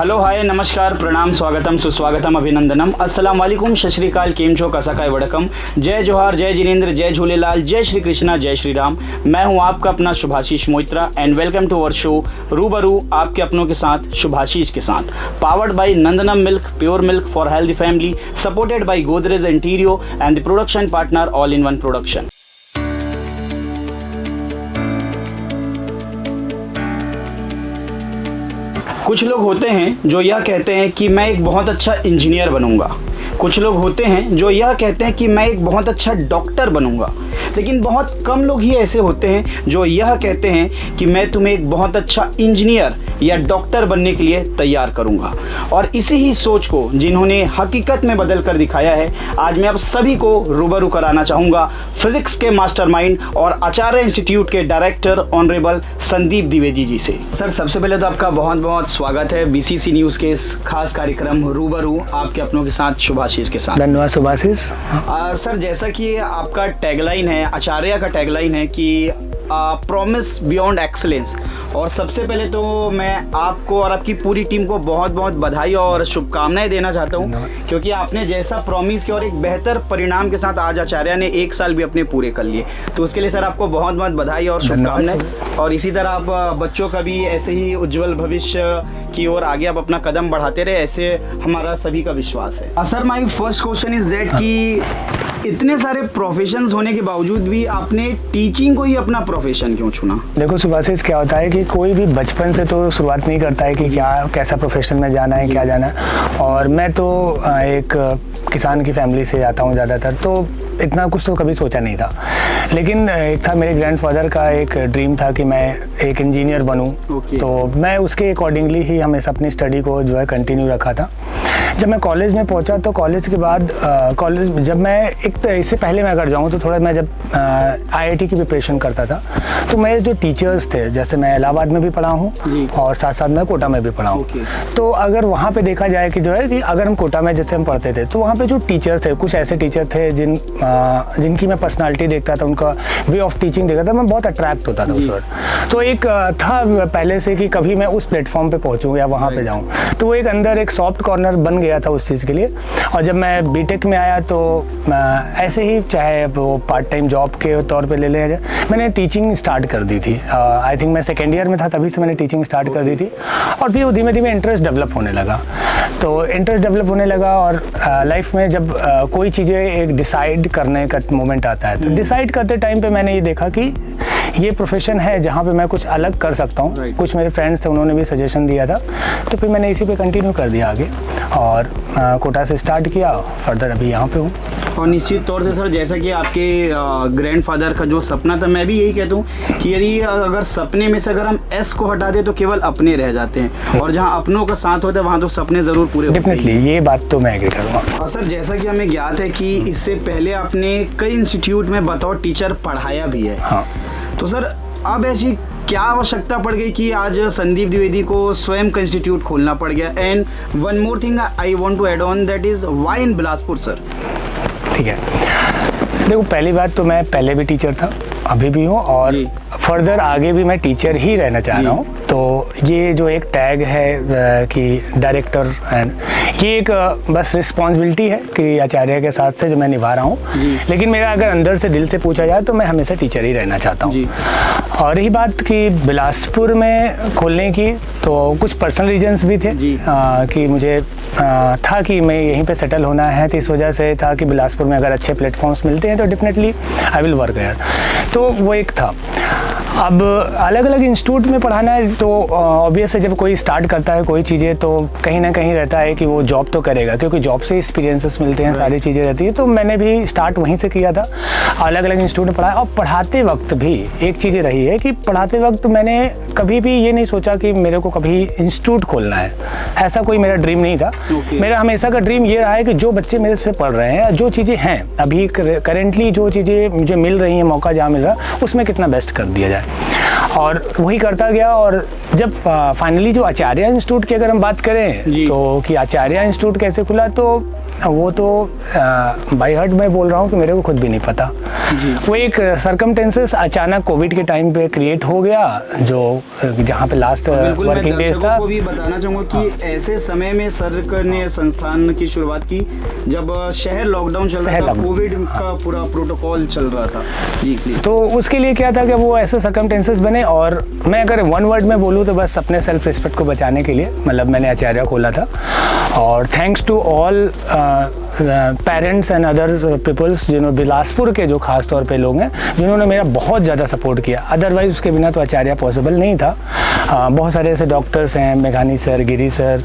Hello hi नमस्कार प्रणाम स्वागतम सुस्वागतम अभिनंदनम अस्सलाम वालेकुम सत श्री अकाल केम छो कसकाय वड़कम जय जोहार जय जिनेंद्र जय झूलेलाल जय श्री कृष्णा जय श्री राम। मैं हूं आपका अपना Shubhashish Moitra and welcome to our show रूबरू आपके अपनों के साथ शुभाशीष के साथ, powered by Nandanam milk pure milk for healthy family, supported by Godrej interio and the production partner all in one production. कुछ लोग होते हैं जो यह कहते हैं कि मैं एक बहुत अच्छा इंजीनियर बनूंगा, कुछ लोग होते हैं जो यह कहते हैं कि मैं एक बहुत अच्छा डॉक्टर बनूंगा, लेकिन बहुत कम लोग ही ऐसे होते हैं जो यह कहते हैं कि मैं तुम्हें एक बहुत अच्छा इंजीनियर या डॉक्टर बनने के लिए तैयार करूंगा। और इसी ही सोच को जिन्होंने हकीकत में बदल कर दिखाया है, आज मैं आप सभी को रूबरू कराना चाहूँगा फिजिक्स के मास्टरमाइंड और आचार्य इंस्टीट्यूट के डायरेक्टर ऑनरेबल संदीप द्विवेदी जी से। सर, सबसे पहले तो आपका बहुत बहुत स्वागत है बीसीसी न्यूज़ के इस खास कार्यक्रम रूबरू आपके अपनों के साथ शुभाशीष के साथ। धन्यवाद शुभाशीष। सर, जैसा कि आपका टैगलाइन है, आचार्य का टैगलाइन है कि प्रॉमिस बियॉन्ड एक्सीलेंस, और सबसे पहले तो मैं आपको और आपकी पूरी टीम को बहुत बहुत बधाई और शुभकामनाएं देना चाहता हूं, क्योंकि आपने जैसा प्रॉमिस किया और एक बेहतर परिणाम के साथ आज आचार्य ने 1 साल भी अपने पूरे कर लिए, तो उसके लिए सर आपको बहुत बहुत बधाई और शुभकामनाएं। और इसी तरह आप बच्चों का भी ऐसे ही उज्जवल भविष्य की ओर आगे आप अपना कदम बढ़ाते रहे, ऐसे हमारा सभी का विश्वास है। Sir, my first question is that कि इतने सारे प्रोफेशंस होने के बावजूद भी आपने टीचिंग को ही अपना प्रोफेशन क्यों चुना? देखो सुभाषिस, क्या होता है कि कोई भी बचपन से तो शुरुआत नहीं करता है कि कैसा प्रोफेशन में जाना है, क्या जाना है। और मैं तो एक किसान की फैमिली से आता हूँ ज़्यादातर, तो इतना कुछ तो कभी सोचा नहीं था। लेकिन एक था मेरे ग्रैंडफादर का एक ड्रीम था कि मैं एक इंजीनियर बनूं, तो मैं उसके अकॉर्डिंगली ही हमेशा अपनी स्टडी को जो है कंटिन्यू रखा था। जब मैं कॉलेज में पहुंचा तो कॉलेज के बाद कॉलेज जब मैं एक तो इससे पहले मैं अगर जाऊं तो थोड़ा मैं जब आईआईटी की प्रिपरेशन करता था, तो मेरे जो टीचर्स थे, जैसे मैं इलाहाबाद में भी पढ़ा हूं और साथ साथ मैं कोटा में भी पढ़ा हूं, तो अगर वहाँ पे देखा जाए कि जो है कि अगर हम कोटा में जैसे हम पढ़ते थे तो वहाँ पे जो टीचर्स थे, कुछ ऐसे टीचर थे जिनकी मैं पर्सनालिटी देखता था, उनका वे ऑफ टीचिंग देखता था, मैं बहुत अट्रैक्ट होता था उस वक्त। तो एक था पहले से कि कभी मैं उस प्लेटफॉर्म पे पहुँचूँ या वहाँ पे जाऊँ, तो वो एक अंदर एक सॉफ्ट कॉर्नर बन गया था उस चीज़ के लिए। और जब मैं बीटेक में आया तो ऐसे ही, चाहे वो पार्ट टाइम जॉब के तौर पे ले लिया जाए, मैंने टीचिंग स्टार्ट कर दी थी। आई थिंक मैं सेकेंड ईयर में था, तभी से मैंने टीचिंग स्टार्ट कर दी थी। और फिर धीमे धीमे इंटरेस्ट डेवलप होने लगा, तो इंटरेस्ट डेवलप होने लगा। और लाइफ में जब कोई चीज़ें एक डिसाइड करने का मोमेंट आता है, तो डिसाइड करते टाइम पे मैंने ये देखा कि ये प्रोफेशन है जहाँ पे मैं कुछ अलग कर सकता हूँ। कुछ मेरे फ्रेंड्स थे, उन्होंने भी सजेशन दिया था, तो फिर मैंने इसी पे कंटिन्यू कर दिया आगे और कोटा से स्टार्ट किया, फर्दर अभी यहाँ पे हूँ। और निश्चित तौर से सर, जैसा कि आपके ग्रैंडफादर का जो सपना था, मैं भी यही कहता हूँ कि यदि अगर सपने में से अगर हम एस को हटा दें तो केवल अपने रह जाते हैं, और जहाँ अपनों का साथ होता है वहाँ तो सपने ज़रूर पूरे होते हैं। डेफिनेटली, ये बात तो मैं एग्री करूँगा। और सर, जैसा कि हमें ज्ञात है कि इससे पहले आपने कई इंस्टीट्यूट में बतौर टीचर पढ़ाया भी है। हाँ। तो सर, अब ऐसी क्या आवश्यकता पड़ गई कि आज संदीप द्विवेदी को स्वयं का इंस्टीट्यूट खोलना पड़ गया? And one more thing I want to add on, that is why in Bilaspur sir? ठीक है, देखो पहली बात तो मैं पहले भी टीचर था, अभी भी हूँ, और फर्दर आगे भी मैं टीचर ही रहना चाह रहा हूँ। तो ये जो एक टैग है कि डायरेक्टर, एंड ये एक बस रिस्पॉन्सिबिलिटी है कि आचार्य के साथ से जो मैं निभा रहा हूँ। लेकिन मेरा अगर अंदर से दिल से पूछा जाए तो मैं हमेशा टीचर ही रहना चाहता हूँ। और रही बात कि बिलासपुर में खोलने की, तो कुछ पर्सनल रीजंस भी थे कि मुझे था कि मैं यहीं पे सेटल होना है, तो इस वजह से था कि बिलासपुर में अगर अच्छे प्लेटफॉर्म्स मिलते हैं तो definitely I will work there, तो वो एक था। अब अलग अलग इंस्टीट्यूट में पढ़ाना है तो ऑब्वियस है, जब कोई स्टार्ट करता है कोई चीज़ें तो कहीं ना कहीं रहता है कि वो जॉब तो करेगा, क्योंकि जॉब से एक्सपीरियंसेस मिलते हैं, सारी चीज़ें रहती है। तो मैंने भी स्टार्ट वहीं से किया था, अलग अलग इंस्टीट्यूट में पढ़ाया। और पढ़ाते वक्त भी एक चीज़ रही है कि पढ़ाते वक्त मैंने कभी भी ये नहीं सोचा कि मेरे को कभी इंस्टीट्यूट खोलना है, ऐसा कोई मेरा ड्रीम नहीं था। मेरा हमेशा का ड्रीम ये रहा है कि जो बच्चे मेरे से पढ़ रहे हैं, जो चीज़ें हैं अभी करेंटली, जो चीज़ें मुझे मिल रही हैं, मौका जहाँ मिल रहा है, उसमें कितना बेस्ट कर दिया जाए। और वही करता गया। और जब फाइनली जो आचार्य इंस्टीट्यूट की अगर हम बात करें तो कि आचार्य इंस्टीट्यूट कैसे खुला, तो वो तो बाय हार्ट मैं बोल रहा हूँ कि मेरे को खुद भी नहीं पता जी। वो एक सर्कमटेंसेस अचानक कोविड के टाइम पे क्रिएट हो गया, जो जहाँ पे लास्ट वर्किंग डेज था। को भी बताना चाहूँगा कि ऐसे समय में सर ने संस्थान की शुरुआत की जब शहर लॉकडाउन चल रहा था, कोविड का पूरा प्रोटोकॉल चल रहा था जी प्लीज। तो उसके लिए क्या था कि वो ऐसे सर्कमटेंसेस बने, और मैं अगर वन वर्ड में बोलूँ तो बस अपने सेल्फ रिस्पेक्ट को बचाने के लिए मतलब मैंने आचार्य खोला था। और thanks to all parents and other peoples, जिन्होंने बिलासपुर के जो खास तौर पे लोग हैं जिन्होंने मेरा बहुत ज़्यादा सपोर्ट किया। अदरवाइज़ उसके बिना तो आचार्य पॉसिबल नहीं था। बहुत सारे ऐसे डॉक्टर्स हैं, मेघानी सर, गिरी सर,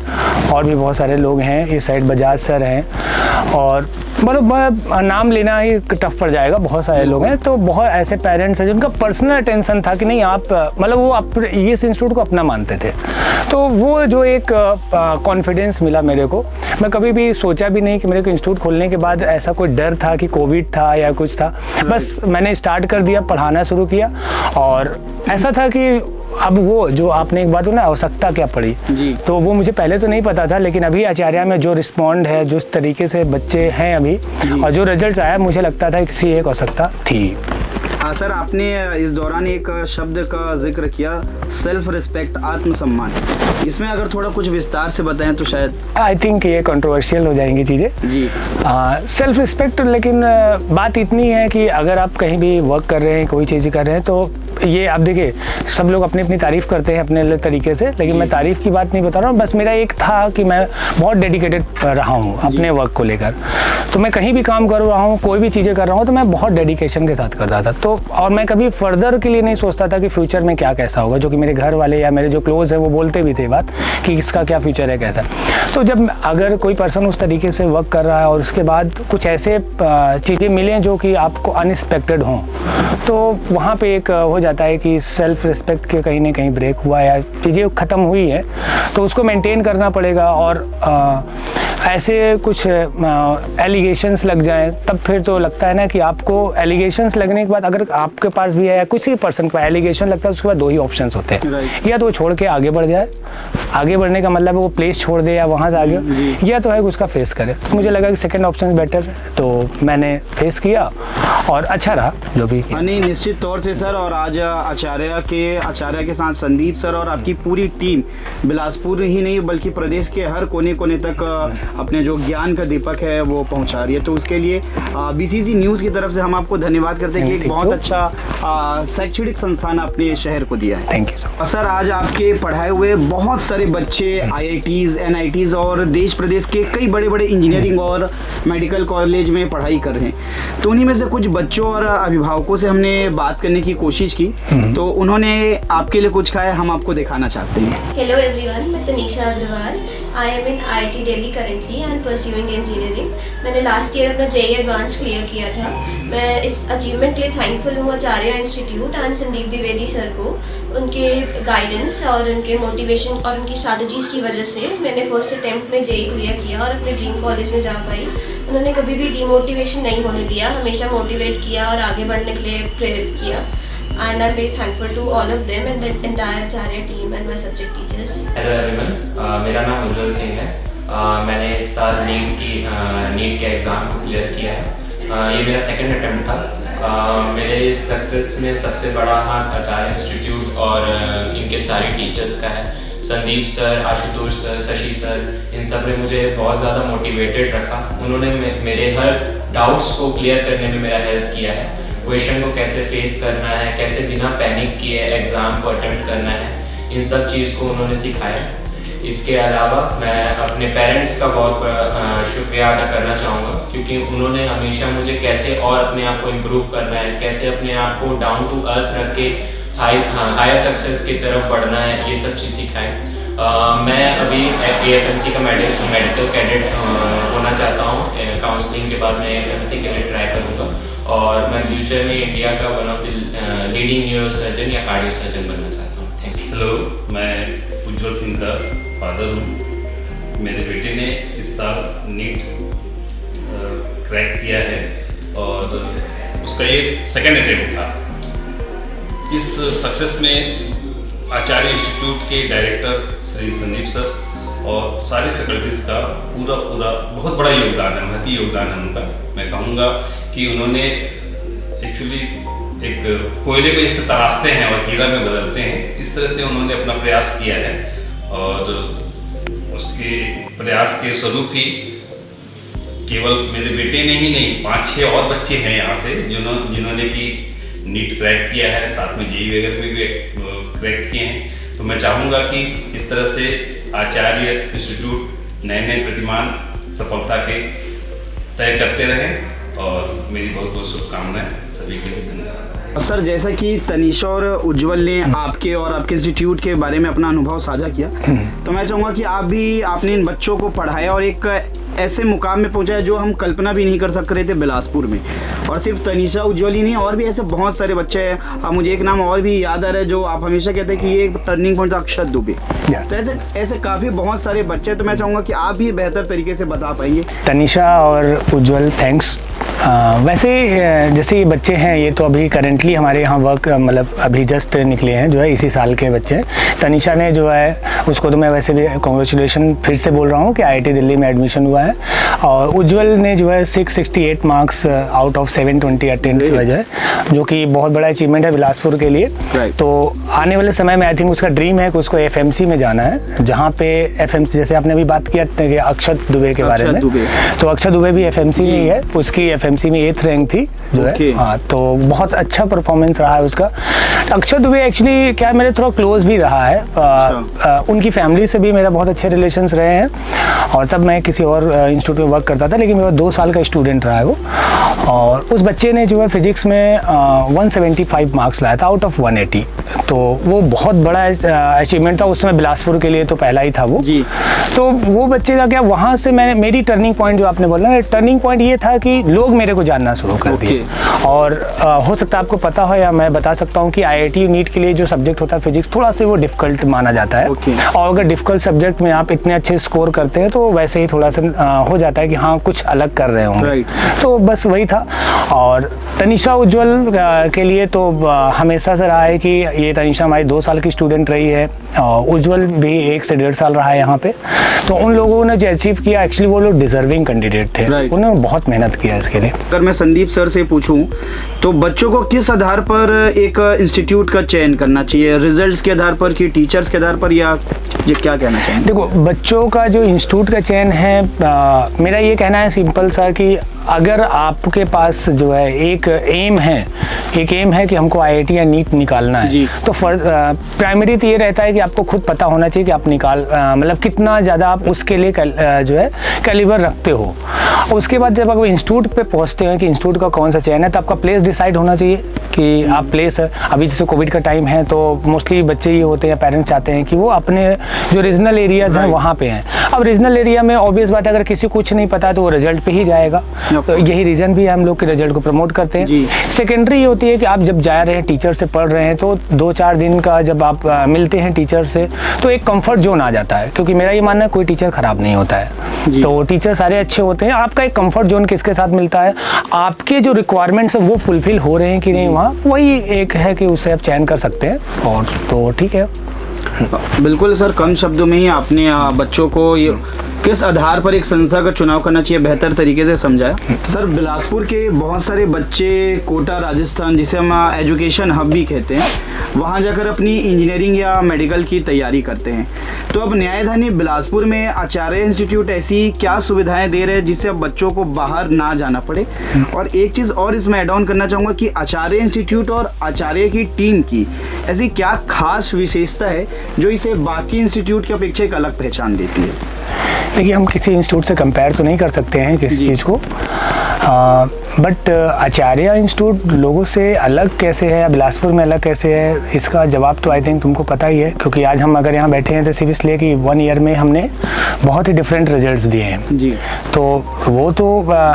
और भी बहुत सारे लोग हैं। इस साइड बजाज सर हैं, और मतलब नाम लेना ही टफ पड़ जाएगा, बहुत सारे लोग हैं। तो बहुत ऐसे पेरेंट्स हैं जिनका पर्सनल अटेंशन था कि नहीं आप मतलब वो इस इंस्टीट्यूट को अपना मानते थे। तो वो जो एक कॉन्फिडेंस मिला मेरे को, मैं कभी भी सोचा भी नहीं कि मेरे को इंस्टीट्यूट खोलने के बाद ऐसा कोई डर था कि कोविड था या कुछ था। बस मैंने स्टार्ट कर दिया, पढ़ाना शुरू किया, और ऐसा था कि अब वो जो आपने एक बात हो ना, आवश्यकता क्या पड़ी जी। तो वो मुझे पहले तो नहीं पता था, लेकिन अभी आचार्य में जो रिस्पॉन्ड है, जिस तरीके से बच्चे हैं अभी और जो रिजल्ट आया, मुझे लगता था किसी एक आवश्यकता थी। हाँ सर, आपने इस दौरान एक शब्द का जिक्र किया, सेल्फ रिस्पेक्ट, आत्मसम्मान। इसमें अगर थोड़ा कुछ विस्तार से बताएं तो शायद आई थिंक ये कंट्रोवर्शियल हो जाएंगी चीज़ें जी। सेल्फ रिस्पेक्ट, लेकिन बात इतनी है कि अगर आप कहीं भी वर्क कर रहे हैं, कोई चीज़ कर रहे हैं, तो ये आप देखिए सब लोग अपनी अपनी तारीफ़ करते हैं अपने तरीके से, लेकिन मैं तारीफ़ की बात नहीं बता रहा हूँ। बस मेरा एक था कि मैं बहुत डेडिकेटेड रहा हूँ अपने वर्क को लेकर। तो मैं कहीं भी काम कर रहा हूँ, कोई भी चीज़ें कर रहा हूँ, तो मैं बहुत डेडिकेशन के साथ करता था। तो और मैं कभी फर्दर के लिए नहीं सोचता था कि फ्यूचर में क्या कैसा होगा, जो कि मेरे घर वाले या मेरे जो क्लोज है वो बोलते भी थे बात कि इसका क्या फ्यूचर है, कैसा। तो जब अगर कोई पर्सन उस तरीके से वर्क कर रहा है और उसके बाद कुछ ऐसे चीज़ें मिलें जो कि आपको अनएक्सपेक्टेड हों, तो वहाँ पे एक हो जाता है कि सेल्फ रिस्पेक्ट के कहीं ना कहीं ब्रेक हुआ या चीज़ें ख़त्म हुई है, तो उसको मेंटेन करना पड़ेगा। और ऐसे कुछ एलिगेशंस लग जाएं, तब फिर तो लगता है ना कि आपको एलिगेशंस लगने के बाद अगर आपके पास भी है या किसी पर्सन का एलिगेशन लगता है, उसके बाद दो ही ऑप्शंस होते हैं, या तो वो छोड़ के आगे बढ़ जाए, आगे बढ़ने का मतलब है वो प्लेस छोड़ दे या वहाँ से आगे, या तो है उसका फेस करे। तो मुझे लगा कि सेकंड ऑप्शन बेटर, तो मैंने फेस किया और अच्छा रहा जो भी किया। नहीं, निश्चित तौर से सर। और आज आचार्य के साथ संदीप सर और आपकी पूरी टीम बिलासपुर ही नहीं बल्कि प्रदेश के हर कोने कोने तक अपने जो ज्ञान का दीपक है वो पहुंचा रही है। तो उसके लिए बीसीसी न्यूज़ की तरफ से हम आपको धन्यवाद करते हैं कि एक बहुत अच्छा शैक्षणिक संस्थान आपने शहर को दिया है। Thank you sir. आज आपके पढ़ाए हुए बहुत सारे बच्चे IITs, NITs और देश प्रदेश के कई बड़े बड़े इंजीनियरिंग और मेडिकल कॉलेज में पढ़ाई कर रहे हैं। तो उन्हीं में से कुछ बच्चों और अभिभावकों से हमने बात करने की कोशिश की, तो उन्होंने आपके लिए कुछ कहा है, हम आपको दिखाना चाहते हैं। हेलो एवरीवन, मैं Tanisha Agarwal. I am in IIT Delhi currently and pursuing engineering. मैंने लास्ट ईयर अपना JEE एडवांस क्लियर किया था। मैं इस अचीवमेंट के लिए थैंकफुल हूँ Acharya institute and Sandeep Dwivedi sir को। उनके गाइडेंस और उनके मोटिवेशन और उनकी स्ट्रैटेजीज़ की वजह से मैंने फर्स्ट अटेम्प्ट में JEE क्लियर किया और अपने ड्रीम कॉलेज में जा पाई। उन्होंने कभी भी डीमोटिवेशन नहीं होने दिया, हमेशा मोटिवेट किया और आगे बढ़ने के लिए प्रेरित किया। And I'm very thankful to all of them and the entire Acharya team and my subject teachers. Hello everyone, मेरा नाम उज्जवल सिंह है। मैंने इस साल नीट के एग्ज़ाम को क्लियर किया है। ये मेरा सेकंड अटेम्प्ट था। मेरे इस सक्सेस में सबसे बड़ा हाथ आचार्य इंस्टीट्यूट और इनके सारे टीचर्स का है। Sandeep sir, Ashutosh sir, Shashi sir, इन सब ने मुझे बहुत ज़्यादा मोटिवेटेड रखा। उन्होंने मेरे हर डाउट्स को क्लियर करने में मेरा हेल्प किया है। क्वेश्चन को कैसे फेस करना है, कैसे बिना पैनिक किए एग्ज़ाम को अटेम्प्ट करना है, इन सब चीज़ को उन्होंने सिखाया। इसके अलावा मैं अपने पेरेंट्स का बहुत शुक्रिया अदा करना चाहूँगा, क्योंकि उन्होंने हमेशा मुझे कैसे और अपने आप को इम्प्रूव करना है, कैसे अपने आप को डाउन टू अर्थ रख के हायर सक्सेस की तरफ बढ़ना है, ये सब चीज़ सिखाएं। मैं अभी AFMC का मेडिकल कैडेट होना चाहता हूँ। काउंसलिंग के बाद मैं AFMC के लिए ट्राई करूँगा और मैं फ्यूचर में इंडिया का one of the leading neurosurgeon या कार्डियो सर्जन बनना चाहता हूँ। Thank you. हेलो, मैं उज्जवल सिंह का फादर हूँ। मेरे बेटे ने इस साल नीट क्रैक किया है और उसका ये सेकंड अटेम्प्ट था। इस सक्सेस में आचार्य इंस्टीट्यूट के डायरेक्टर श्री संदीप सर और सारे फैकल्टीज़ का पूरा बहुत बड़ा योगदान है, महती योगदान है उनका। मैं कहूँगा कि उन्होंने एक्चुअली एक कोयले को जैसे तराशते हैं और हीरा में बदलते हैं, इस तरह से उन्होंने अपना प्रयास किया है और उसके प्रयास के स्वरूप ही केवल मेरे बेटे ने ही नहीं 5-6 और बच्चे हैं यहाँ से जिन्होंने कि नीट क्रैक किया है, साथ में जेईई वगैरह में भी क्रैक किए हैं। तो मैं चाहूँगा कि इस तरह से आचार्य इंस्टीट्यूट नए प्रतिमान सफलता के तय करते रहें और मेरी बहुत बहुत शुभकामनाएं सभी के लिए। धन्यवाद सर। जैसा कि तनीषा और उज्जवल ने आपके और आपके इंस्टीट्यूट के बारे में अपना अनुभव साझा किया, तो मैं चाहूँगा कि आपने इन बच्चों को पढ़ाया और एक ऐसे मुकाम में पहुंचाया जो हम कल्पना भी नहीं कर सक रहे थे बिलासपुर में। और सिर्फ तनीषा उज्जवल ही नहीं, और भी ऐसे बहुत सारे बच्चे हैं। अब मुझे एक नाम और भी याद आ रहा है जो आप हमेशा कहते हैं कि ये एक टर्निंग पॉइंट था, अक्षत दुबे। तो ऐसे काफ़ी बहुत सारे बच्चे हैं। तो मैं चाहूँगा कि आप भी बेहतर तरीके से बता पाएंगे। तनीषा और उज्जवल, थैंक्स। वैसे जैसे ये बच्चे हैं, ये तो अभी करेंटली हमारे यहाँ वर्क मतलब अभी जस्ट निकले हैं, जो है इसी साल के बच्चे। तनीषा ने जो है उसको तो मैं वैसे भी कॉन्ग्रेचुलेशन फिर से बोल रहा हूँ कि IIT दिल्ली में एडमिशन हुआ है। और उज्जवल ने जो है 668 मार्क्स आउट ऑफ 720 अटेंड की वजह, जो कि बहुत बड़ा अचीवमेंट है बिलासपुर के लिए। तो आने वाले समय में आई थिंक उसका ड्रीम है कि उसको FMC में जाना है, जहाँ पे FMC जैसे आपने अभी बात किया कि अक्षत दुबे के बारे में, तो अक्षत दुबे भी FMC में ही है। उसकी FMC में 8th रैंक थी जो है। हाँ, तो बहुत अच्छा परफॉर्मेंस रहा है उसका। अक्षत दुबे एक्चुअली क्या मेरे थोड़ा क्लोज भी रहा है, उनकी फैमिली से भी मेरा बहुत अच्छे रिलेशंस रहे हैं। और तब मैं किसी और इंस्टीट्यूट में वर्क करता था, लेकिन मेरा 2 साल का स्टूडेंट रहा है वो। और उस बच्चे ने जो है फिजिक्स में 175 मार्क्स लाया था आउट ऑफ 180। तो वो बहुत बड़ा अचीवमेंट था उस समय बिलासपुर के लिए, तो पहला ही था वो जी। तो वो बच्चे का क्या, वहाँ से मेरी टर्निंग पॉइंट जो आपने बोला ना, टर्निंग पॉइंट ये था कि लोग मेरे को जानना शुरू कर दिए। और हो सकता है आपको पता हो या मैं बता सकता हूँ कि IIT नीट के लिए जो सब्जेक्ट होता है फिजिक्स, थोड़ा सा वो डिफिकल्ट माना जाता है। और अगर डिफिकल्ट सब्जेक्ट में आप इतने अच्छे स्कोर करते हैं तो वैसे ही थोड़ा सा हो जाता है कि हाँ कुछ अलग कर रहे होंगे। तो बस वही था। और तनीषा उज्जवल के लिए तो हमेशा से रहा है कि ये तनीषा हमारी 2 साल की स्टूडेंट रही है, और उज्जवल भी 1 से 1.5 साल रहा है यहाँ पे। तो उन लोगों ने जो अचीव किया, एक्चुअली वो लोग डिजर्विंग कैंडिडेट थे, उन्होंने बहुत मेहनत किया इसके लिए। अगर मैं संदीप सर से पूछूं तो बच्चों को किस आधार पर एक इंस्टीट्यूट का चयन करना चाहिए, रिजल्ट्स के आधार पर कि टीचर्स के आधार पर, या ये क्या कहना चाहिए? देखो, बच्चों का जो इंस्टीट्यूट का चयन है, मेरा ये कहना है सिंपल सा कि अगर आपके पास जो है एक एम है कि हमको IIT या नीट निकालना है, तो प्राइमरी तो ये रहता है कि आपको खुद पता होना चाहिए कि आप मतलब कितना ज़्यादा आप उसके लिए जो है कैलिबर रखते हो। उसके बाद जब आप इंस्टीट्यूट पे पहुंचते हैं कि इंस्टीट्यूट का कौन सा चयन है, तो आपका प्लेस डिसाइड होना चाहिए कि आप प्लेस, अभी जैसे कोविड का टाइम है तो मोस्टली बच्चे ये होते हैं, पेरेंट्स चाहते हैं कि वो अपने जो रीजनल एरियाज हैं वहाँ पे हैं। अब रीजनल एरिया में ऑब्वियस बात है, अगर किसी को कुछ नहीं पता तो वो रिजल्ट पे ही जाएगा। तो यही रीज़न भी है हम लोग के रिजल्ट को प्रमोट करते हैं। सेकेंडरी ये होती है कि आप जब जा रहे हैं, टीचर से पढ़ रहे हैं, तो 2-4 दिन का जब आप मिलते हैं टीचर से, तो एक कंफर्ट जोन आ जाता है। क्योंकि मेरा ये मानना है कोई टीचर खराब नहीं होता है, तो टीचर सारे अच्छे होते हैं। आपका एक कंफर्ट जोन किसके साथ मिलता है, आपके जो रिक्वायरमेंट्स है वो फुलफिल हो रहे हैं कि नहीं, वहाँ वही एक है कि उससे आप चयन कर सकते हैं। और तो ठीक है। बिल्कुल सर, कम शब्दों में ही आपने बच्चों को ये किस आधार पर एक संस्था का चुनाव करना चाहिए बेहतर तरीके से समझाया। सर, बिलासपुर के बहुत सारे बच्चे कोटा राजस्थान, जिसे हम एजुकेशन हब भी कहते हैं, वहाँ जाकर अपनी इंजीनियरिंग या मेडिकल की तैयारी करते हैं। तो अब न्यायधानी बिलासपुर में आचार्य इंस्टीट्यूट ऐसी क्या सुविधाएं दे रहे हैं जिससे अब बच्चों को बाहर ना जाना पड़े? और एक चीज़ और इसमें ऐड ऑन करना चाहूँगा कि आचार्य इंस्टीट्यूट और आचार्य की टीम की ऐसी क्या खास विशेषता है जो इसे बाकी इंस्टीट्यूट की अपेक्षा एक अलग पहचान देती है? देखिए, हम किसी इंस्टीट्यूट से कंपेयर तो नहीं कर सकते हैं किसी चीज़ को, बट आचार्य इंस्टीट्यूट लोगों से अलग कैसे है या बिलासपुर में अलग कैसे है, इसका जवाब तो आई थिंक तुमको पता ही है। क्योंकि आज हम अगर यहाँ बैठे हैं तो सिर्फ इसलिए कि 1 ईयर में हमने बहुत ही डिफरेंट रिजल्ट्स दिए हैं जी। तो वो तो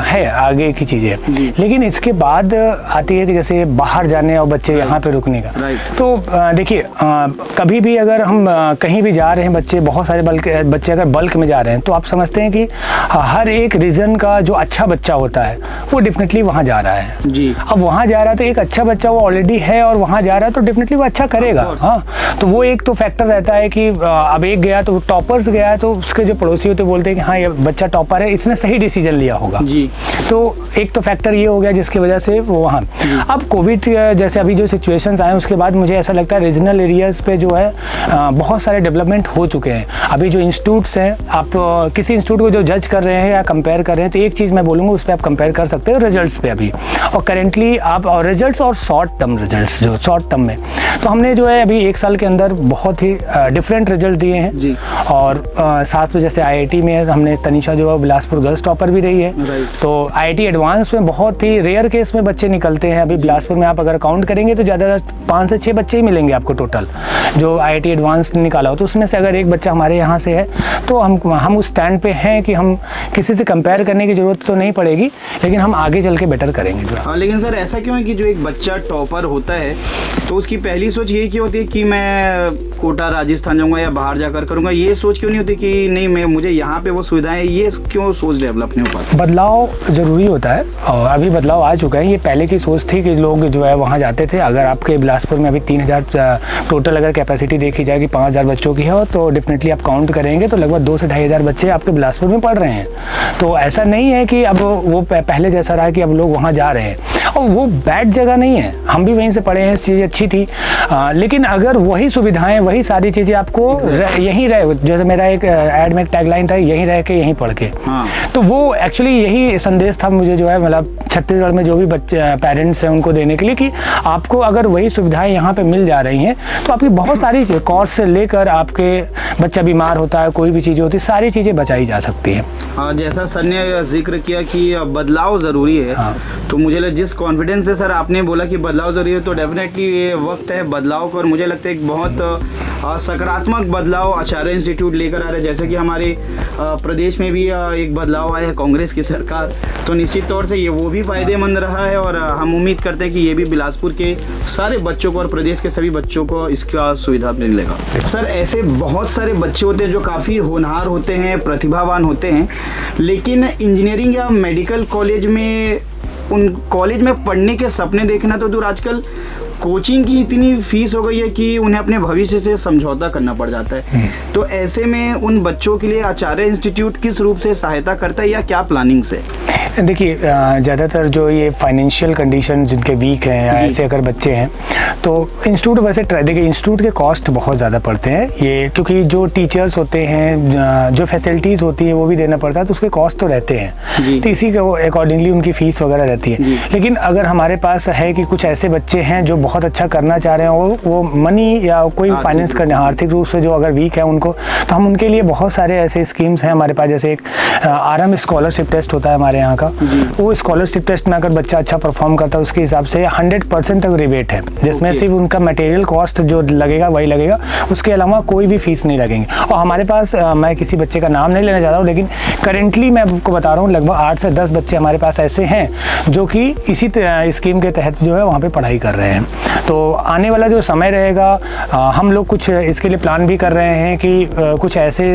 है आगे की चीज़ें, लेकिन इसके बाद आती है कि जैसे बाहर जाने और बच्चे यहाँ पे रुकने का। तो देखिए, कभी भी अगर हम कहीं भी जा रहे हैं, बहुत सारे बच्चे अगर बल्क में जा रहे हैं, तो आप समझते हैं कि हर एक रीजन का जो अच्छा बच्चा होता है वो डेफिनेटली डेफिनेटली वहाँ जा रहा है जी। अब वहाँ जा रहा है तो एक अच्छा बच्चा वो ऑलरेडी है और वहाँ जा रहा है तो डेफिनेटली वो अच्छा करेगा। हाँ, तो वो एक तो फैक्टर रहता है कि अब एक गया तो टॉपर्स गया है तो उसके जो पड़ोसी होते बोलते हैं कि हाँ ये बच्चा टॉपर है, इसने सही डिसीजन लिया होगा जी। तो एक तो फैक्टर ये हो गया जिसकी वजह से वो वहाँ। अब कोविड जैसे अभी जो सिचुएशंस आए उसके बाद मुझे ऐसा लगता है रीजनल एरियाज़ पे जो है बहुत सारे डेवलपमेंट हो चुके हैं। अभी जो इंस्टीट्यूट्स हैं, आप किसी इंस्टीट्यूट को जो जज कर रहे हैं या कंपेयर कर रहे हैं तो एक चीज़ मैं बोलूँगा उस पर आप कंपेयर कर सकते हो रिजल्ट्स पे अभी और करेंटली आप और रिजल्ट्स और शॉर्ट टर्म रिजल्ट्स जो शॉर्ट टर्म में तो हमने जो है अभी एक साल के अंदर बहुत ही डिफरेंट रिजल्ट दिए हैं जी। और साथ में जैसे IIT में हमने तनिषा जो है बिलासपुर गर्ल्स टॉपर भी रही है। तो IIT एडवांस में बहुत ही रेयर केस में बच्चे निकलते हैं। अभी बिलासपुर में आप अगर काउंट करेंगे तो ज़्यादा 5 से 6 बच्चे ही मिलेंगे आपको टोटल जो IIT एडवांस निकाला हो। तो उसमें से अगर एक बच्चा हमारे यहाँ से है तो हम उस स्टैंड पे हैं कि हम किसी से कंपेयर करने की ज़रूरत तो नहीं पड़ेगी, लेकिन हम आगे चल के बेटर करेंगे जो। लेकिन सर ऐसा क्यों है कि जो एक बच्चा टॉपर होता है तो उसकी पहली सोच यही क्यों होती है कि मैं कोटा राजस्थान जाऊंगा या बाहर जाकर करूंगा? ये सोच क्यों नहीं होती कि नहीं मुझे यहाँ पे वो सुविधाएं, ये क्यों सोच डेवलप नहीं हो पाती? बदलाव ज़रूरी होता है और अभी बदलाव आ चुका है। ये पहले की सोच थी कि लोग जो है वहाँ जाते थे। अगर आपके बिलासपुर में अभी 3000 टोटल अगर कैपेसिटी देखी जाए कि 5000 बच्चों की है तो डेफिनेटली आप काउंट करेंगे तो लगभग 2 से 2500 बच्चे आपके बिलासपुर में पढ़ रहे हैं। तो ऐसा नहीं है कि अब वो पहले जैसा रहा कि अब लोग वहाँ जा रहे हैं और वो बैड जगह नहीं है। हम भी वहीं से पढ़े हैं, चीज़ें अच्छी थी। लेकिन अगर वही सुविधाएं वही सारी चीज़ें आपको यहीं रहे, जैसे मेरा एक ऐड में टैगलाइन था यहीं रह के यहीं पढ़ के। तो वो एक्चुअली यही संदेश था मुझे जो है मतलब छत्तीसगढ़ में जो भी बच्चे पेरेंट्स हैं उनको देने के लिए कि आपको अगर वही सुविधाएं यहाँ पे मिल जा रही हैं तो आपकी बहुत सारी कॉस्ट से लेकर आपके बच्चा बीमार होता है कोई भी चीज़ होती है सारी चीज़ें बचाई जा सकती हैं। जैसा सर ने जिक्र किया कि बदलाव ज़रूरी है। तो मुझे जिस कॉन्फिडेंस से सर आपने बोला कि बदलाव ज़रूरी है तो डेफिनेटली ये वक्त है बदलाव का और मुझे लगता है एक बहुत सकारात्मक बदलाव आचार्य इंस्टीट्यूट लेकर आ रहा है। जैसे कि हमारे प्रदेश में भी एक बदलाव आया है कांग्रेस की सरकार, तो निश्चित तौर से ये वो भी फ़ायदेमंद रहा है और हम उम्मीद करते हैं कि ये भी बिलासपुर के सारे बच्चों को और प्रदेश के सभी बच्चों को इसका सुविधा मिलेगा। सर ऐसे बहुत सारे बच्चे होते हैं जो काफ़ी होनहार होते हैं, प्रतिभावान होते हैं, लेकिन इंजीनियरिंग या मेडिकल कॉलेज में उन कॉलेज में पढ़ने के सपने देखना तो दूर, आजकल कोचिंग की इतनी फीस हो गई है कि उन्हें अपने भविष्य से समझौता करना पड़ जाता है। तो ऐसे में उन बच्चों के लिए आचार्य इंस्टीट्यूट किस रूप से सहायता करता है या क्या प्लानिंग से? देखिए ज़्यादातर जो ये फाइनेंशियल कंडीशन जिनके वीक हैं या ऐसे अगर बच्चे हैं तो इंस्टीट्यूट वैसे देखिए इंस्टीट्यूट के कॉस्ट बहुत ज़्यादा पड़ते हैं ये, क्योंकि जो टीचर्स होते हैं जो फैसिलिटीज़ होती है वो भी देना पड़ता है तो उसके कॉस्ट तो रहते हैं। तो इसी के अकॉर्डिंगली उनकी फ़ीस वगैरह रहती है। लेकिन अगर हमारे पास है कि कुछ ऐसे बच्चे हैं जो बहुत अच्छा करना चाह रहे हैं वो मनी या कोई फाइनेंस करने आर्थिक रूप से जो अगर वीक है उनको, तो हम उनके लिए बहुत सारे ऐसे स्कीम्स हैं हमारे पास। जैसे एक RM स्कॉलरशिप टेस्ट होता है हमारे यहाँ का, वो स्कॉलरशिप टेस्ट में अगर बच्चा अच्छा परफॉर्म करता है उसके हिसाब से 100% तक रिबेट है, जिसमें सिर्फ उनका मटेरियल कॉस्ट जो लगेगा वही लगेगा, उसके अलावा कोई भी फीस नहीं लगेंगे। और हमारे पास मैं किसी बच्चे का नाम नहीं लेना चाहता हूँ, लेकिन करेंटली मैं आपको बता रहा हूँ लगभग 8 से 10 बच्चे हमारे पास ऐसे हैं जो कि इसी स्कीम के तहत जो है वहाँ पे पढ़ाई कर रहे हैं। तो आने वाला जो समय रहेगा हम लोग कुछ इसके लिए प्लान भी कर रहे हैं कि कुछ ऐसे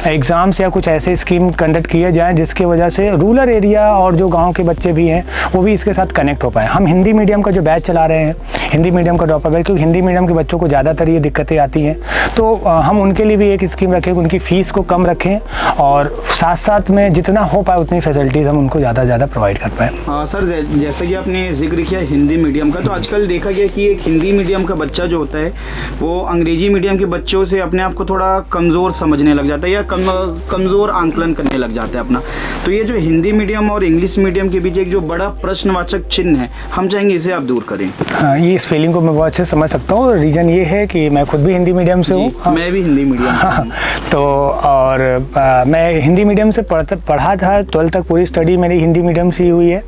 एग्ज़ाम्स या कुछ ऐसे स्कीम कंडक्ट किए जाएँ जिसकी वजह से रूरल एरिया और जो गांव के बच्चे भी हैं वो भी इसके साथ कनेक्ट हो पाए। हम हिंदी मीडियम का जो बैच चला रहे हैं, हिंदी मीडियम का ड्रॉप बैच, क्योंकि हिंदी मीडियम के बच्चों को ज़्यादातर ये दिक्कतें आती हैं, तो हम उनके लिए भी एक स्कीम रखें, उनकी फ़ीस को कम रखें और साथ साथ में जितना हो पाए उतनी फैसिलिटीज़ हम उनको ज़्यादा से ज़्यादा प्रोवाइड कर पाएँ। सर जैसा कि आपने जिक्र किया हिंदी मीडियम का, तो आजकल देखा गया कि एक हिंदी मीडियम का बच्चा जो होता है वो अंग्रेजी मीडियम के बच्चों से अपने आप को थोड़ा कमज़ोर समझने लग जाता है या कमज़ोर आंकलन करने लग जाता है अपना। तो ये जो हिंदी मीडियम और इंग्लिश मीडियम के बीच एक जो बड़ा प्रश्नवाचक चिन्ह है, हम चाहेंगे इसे आप दूर करें। हाँ, ये इस फीलिंग को मैं बहुत अच्छे से समझ सकता हूँ। रीज़न ये है कि मैं खुद भी हिंदी मीडियम से हूँ। हाँ, मैं भी हिंदी मीडियम से हूँ। तो और मैं हिंदी मीडियम से पढ़ा था, 12th तक पूरी स्टडी मेरी हिंदी मीडियम से ही हुई है।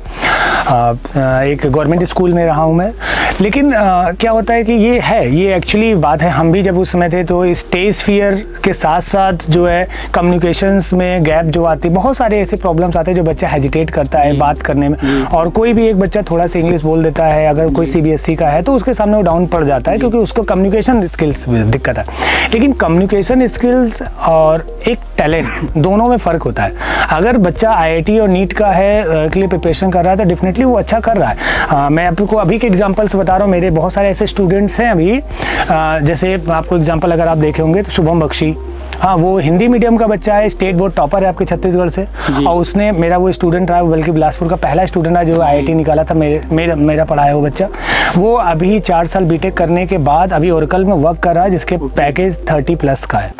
एक गवर्नमेंट स्कूल में रहा हूँ मैं। लेकिन क्या होता है कि ये एक्चुअली बात है, हम भी जब उस समय थे तो स्टेज फियर के साथ साथ जो है कम्युनिकेशंस में गैप जो आती है, बहुत सारे ऐसे प्रॉब्लम्स आते हैं जो बच्चा हेजिटेट करता है बात करने में, और कोई भी एक बच्चा थोड़ा सा इंग्लिश बोल देता है, अगर कोई CBSE का है तो उसके सामने वो डाउन पड़ जाता है क्योंकि उसको कम्युनिकेशन स्किल्स में दिक्कत है। लेकिन कम्युनिकेशन स्किल्स और एक टैलेंट दोनों में फ़र्क होता है। अगर बच्चा IIT और नीट का है के लिए प्रिपरेशन कर रहा है तो डेफिनेटली डेफिनेटली वो अच्छा कर रहा है। मैं आपको अभी के एग्जांपल्स बता रहा हूँ, मेरे बहुत सारे ऐसे स्टूडेंट्स हैं अभी, जैसे आपको एग्जांपल अगर आप देखे होंगे तो शुभम बख्शी, हाँ वो हिंदी मीडियम का बच्चा है, स्टेट बोर्ड टॉपर है आपके छत्तीसगढ़ से, और उसने मेरा वो स्टूडेंट रहा, बल्कि बिलासपुर का पहला स्टूडेंट है जो IIT निकाला था, मेरा पढ़ा है वो बच्चा। वो अभी 4 साल बीटेक करने के बाद अभी ओरेकल में वर्क कर रहा है, जिसके पैकेज 30+ का है।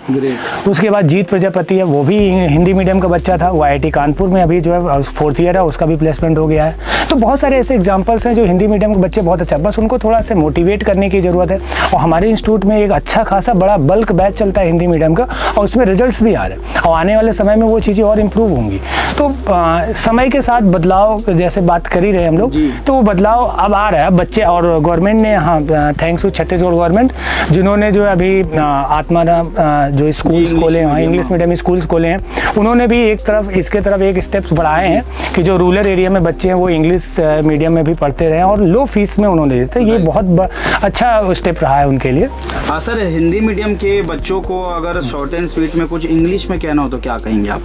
उसके बाद जीत प्रजापति है, वो भी हिंदी मीडियम का बच्चा था, वो IIT कानपुर में अभी जो है 4th ईयर है, उसका भी प्लेसमेंट हो गया है। तो बहुत सारे ऐसे एग्जाम्पल्स हैं जो हिंदी मीडियम के बच्चे बहुत अच्छा, बस उनको थोड़ा सा मोटिवेट करने की ज़रूरत है। और हमारे इंस्टीट्यूट में एक अच्छा खासा बड़ा बल्क बैच चलता है हिंदी मीडियम का, और उसमें रिजल्ट्स भी आ रहे हैं, और आने वाले समय में वो चीज़ें और इम्प्रूव होंगी। तो समय के साथ बदलाव, जैसे बात कर ही रहे हम लोग, तो वो बदलाव अब आ रहा है बच्चे, और गवर्नमेंट ने, हाँ थैंक्स टू छत्तीसगढ़ गवर्नमेंट, जिन्होंने जो अभी आत्माराम जो स्कूल्स खोले हैं, इंग्लिश मीडियम स्कूल्स खोले हैं, उन्होंने भी एक तरफ इसके तरफ एक स्टेप्स बढ़ाए हैं कि जो रूरल एरिया में बच्चे हैं वो इंग्लिश मीडियम में भी पढ़ते रहे, और लो फीस में उन्होंने देते, ये बहुत अच्छा स्टेप रहा है उनके लिए। हाँ सर, हिंदी मीडियम के बच्चों को अगर शॉर्ट एंड स्वीट में कुछ इंग्लिश में कहना हो तो क्या कहेंगे आप?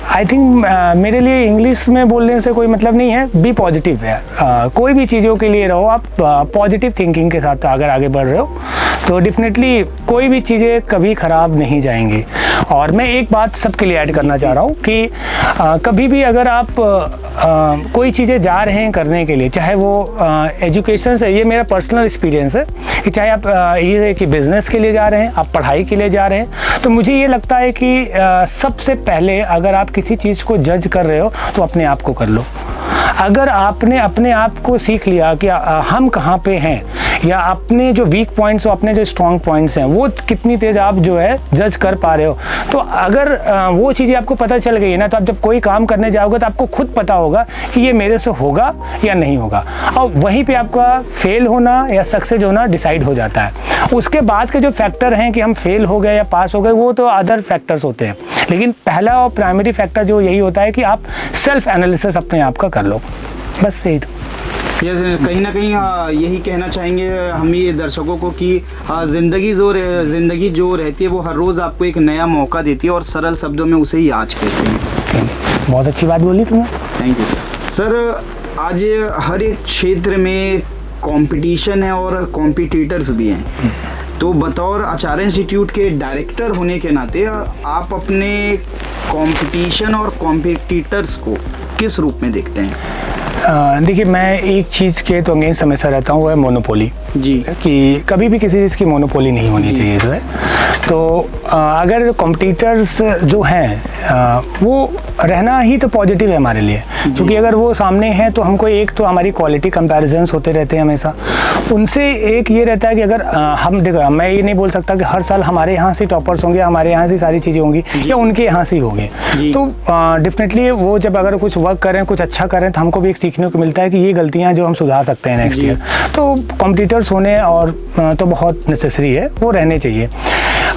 आई थिंक मेरे लिए इंग्लिश में बोलने से कोई मतलब नहीं है, बी पॉजिटिव है। कोई भी चीज़ों के लिए रहो आप पॉजिटिव थिंकिंग के साथ अगर आगे बढ़ रहे हो तो डेफिनेटली कोई भी चीज़ें कभी ख़राब नहीं जाएंगी। और मैं एक बात सबके लिए ऐड करना चाह रहा हूँ कि कभी भी अगर आप कोई चीज़ें जा रहे हैं करने के लिए, चाहे वो एजुकेशन से, ये मेरा पर्सनल एक्सपीरियंस है कि चाहे आप ये कि बिज़नेस के लिए जा रहे हैं, आप पढ़ाई के लिए जा रहे हैं, तो मुझे ये लगता है कि सबसे पहले अगर आप किसी चीज़ को जज कर रहे हो तो अपने आप को कर लो। अगर आपने अपने आप को सीख लिया कि हम कहाँ पे हैं, या अपने जो वीक पॉइंट्स हो, अपने जो स्ट्रॉन्ग पॉइंट्स हैं, वो कितनी तेज़ आप जो है जज कर पा रहे हो, तो अगर वो चीज़ें आपको पता चल गई है ना, तो आप जब कोई काम करने जाओगे तो आपको खुद पता होगा कि ये मेरे से होगा या नहीं होगा, और वहीं पे आपका फेल होना या सक्सेस होना डिसाइड हो जाता है। उसके बाद के जो फैक्टर हैं कि हम फेल हो गए या पास हो गए, वो तो अदर फैक्टर्स होते हैं, लेकिन पहला और प्राइमरी फैक्टर जो यही होता है कि आप सेल्फ एनालिसिस अपने आप का कर लो, बस यही तो। कहीं ना कहीं यही कहना चाहेंगे हम ये दर्शकों को कि ज़िंदगी जो रहती है वो हर रोज़ आपको एक नया मौका देती है, और सरल शब्दों में उसे ही आज कहते हैं। बहुत अच्छी बात बोली तुमने, थैंक यू सर। सर, आज हर एक क्षेत्र में कंपटीशन है और कॉम्पिटिटर्स भी हैं, तो बतौर आचार्य इंस्टीट्यूट के डायरेक्टर होने के नाते आप अपने कंपटीशन और कॉम्पिटिटर्स को किस रूप में देखते हैं? देखिए, मैं एक चीज़ के तो अगेंस्ट हमेशा रहता हूँ, वो है मोनोपोली जी, कि कभी भी किसी चीज़ की मोनोपोली नहीं होनी चाहिए जो है। तो अगर कॉम्पिटिटर्स जो हैं वो रहना ही तो पॉजिटिव है हमारे लिए, क्योंकि अगर वो सामने हैं तो हमको एक तो हमारी क्वालिटी कंपैरिजन्स होते रहते हैं हमेशा, उनसे एक ये रहता है कि अगर हम देखो, मैं ये नहीं बोल सकता कि हर साल हमारे यहाँ से टॉपर्स होंगे, हमारे यहाँ से सारी चीज़ें होंगी या उनके यहाँ से ही होंगे, तो डेफिनेटली वो जब अगर कुछ वर्क करें, कुछ अच्छा करें, तो हमको भी एक सीखने को मिलता है कि ये गलतियाँ जो हम सुधार सकते हैं नेक्स्ट ईयर। तो कॉम्पिटिटर्स होने और तो बहुत नेसेसरी है, वो रहने चाहिए।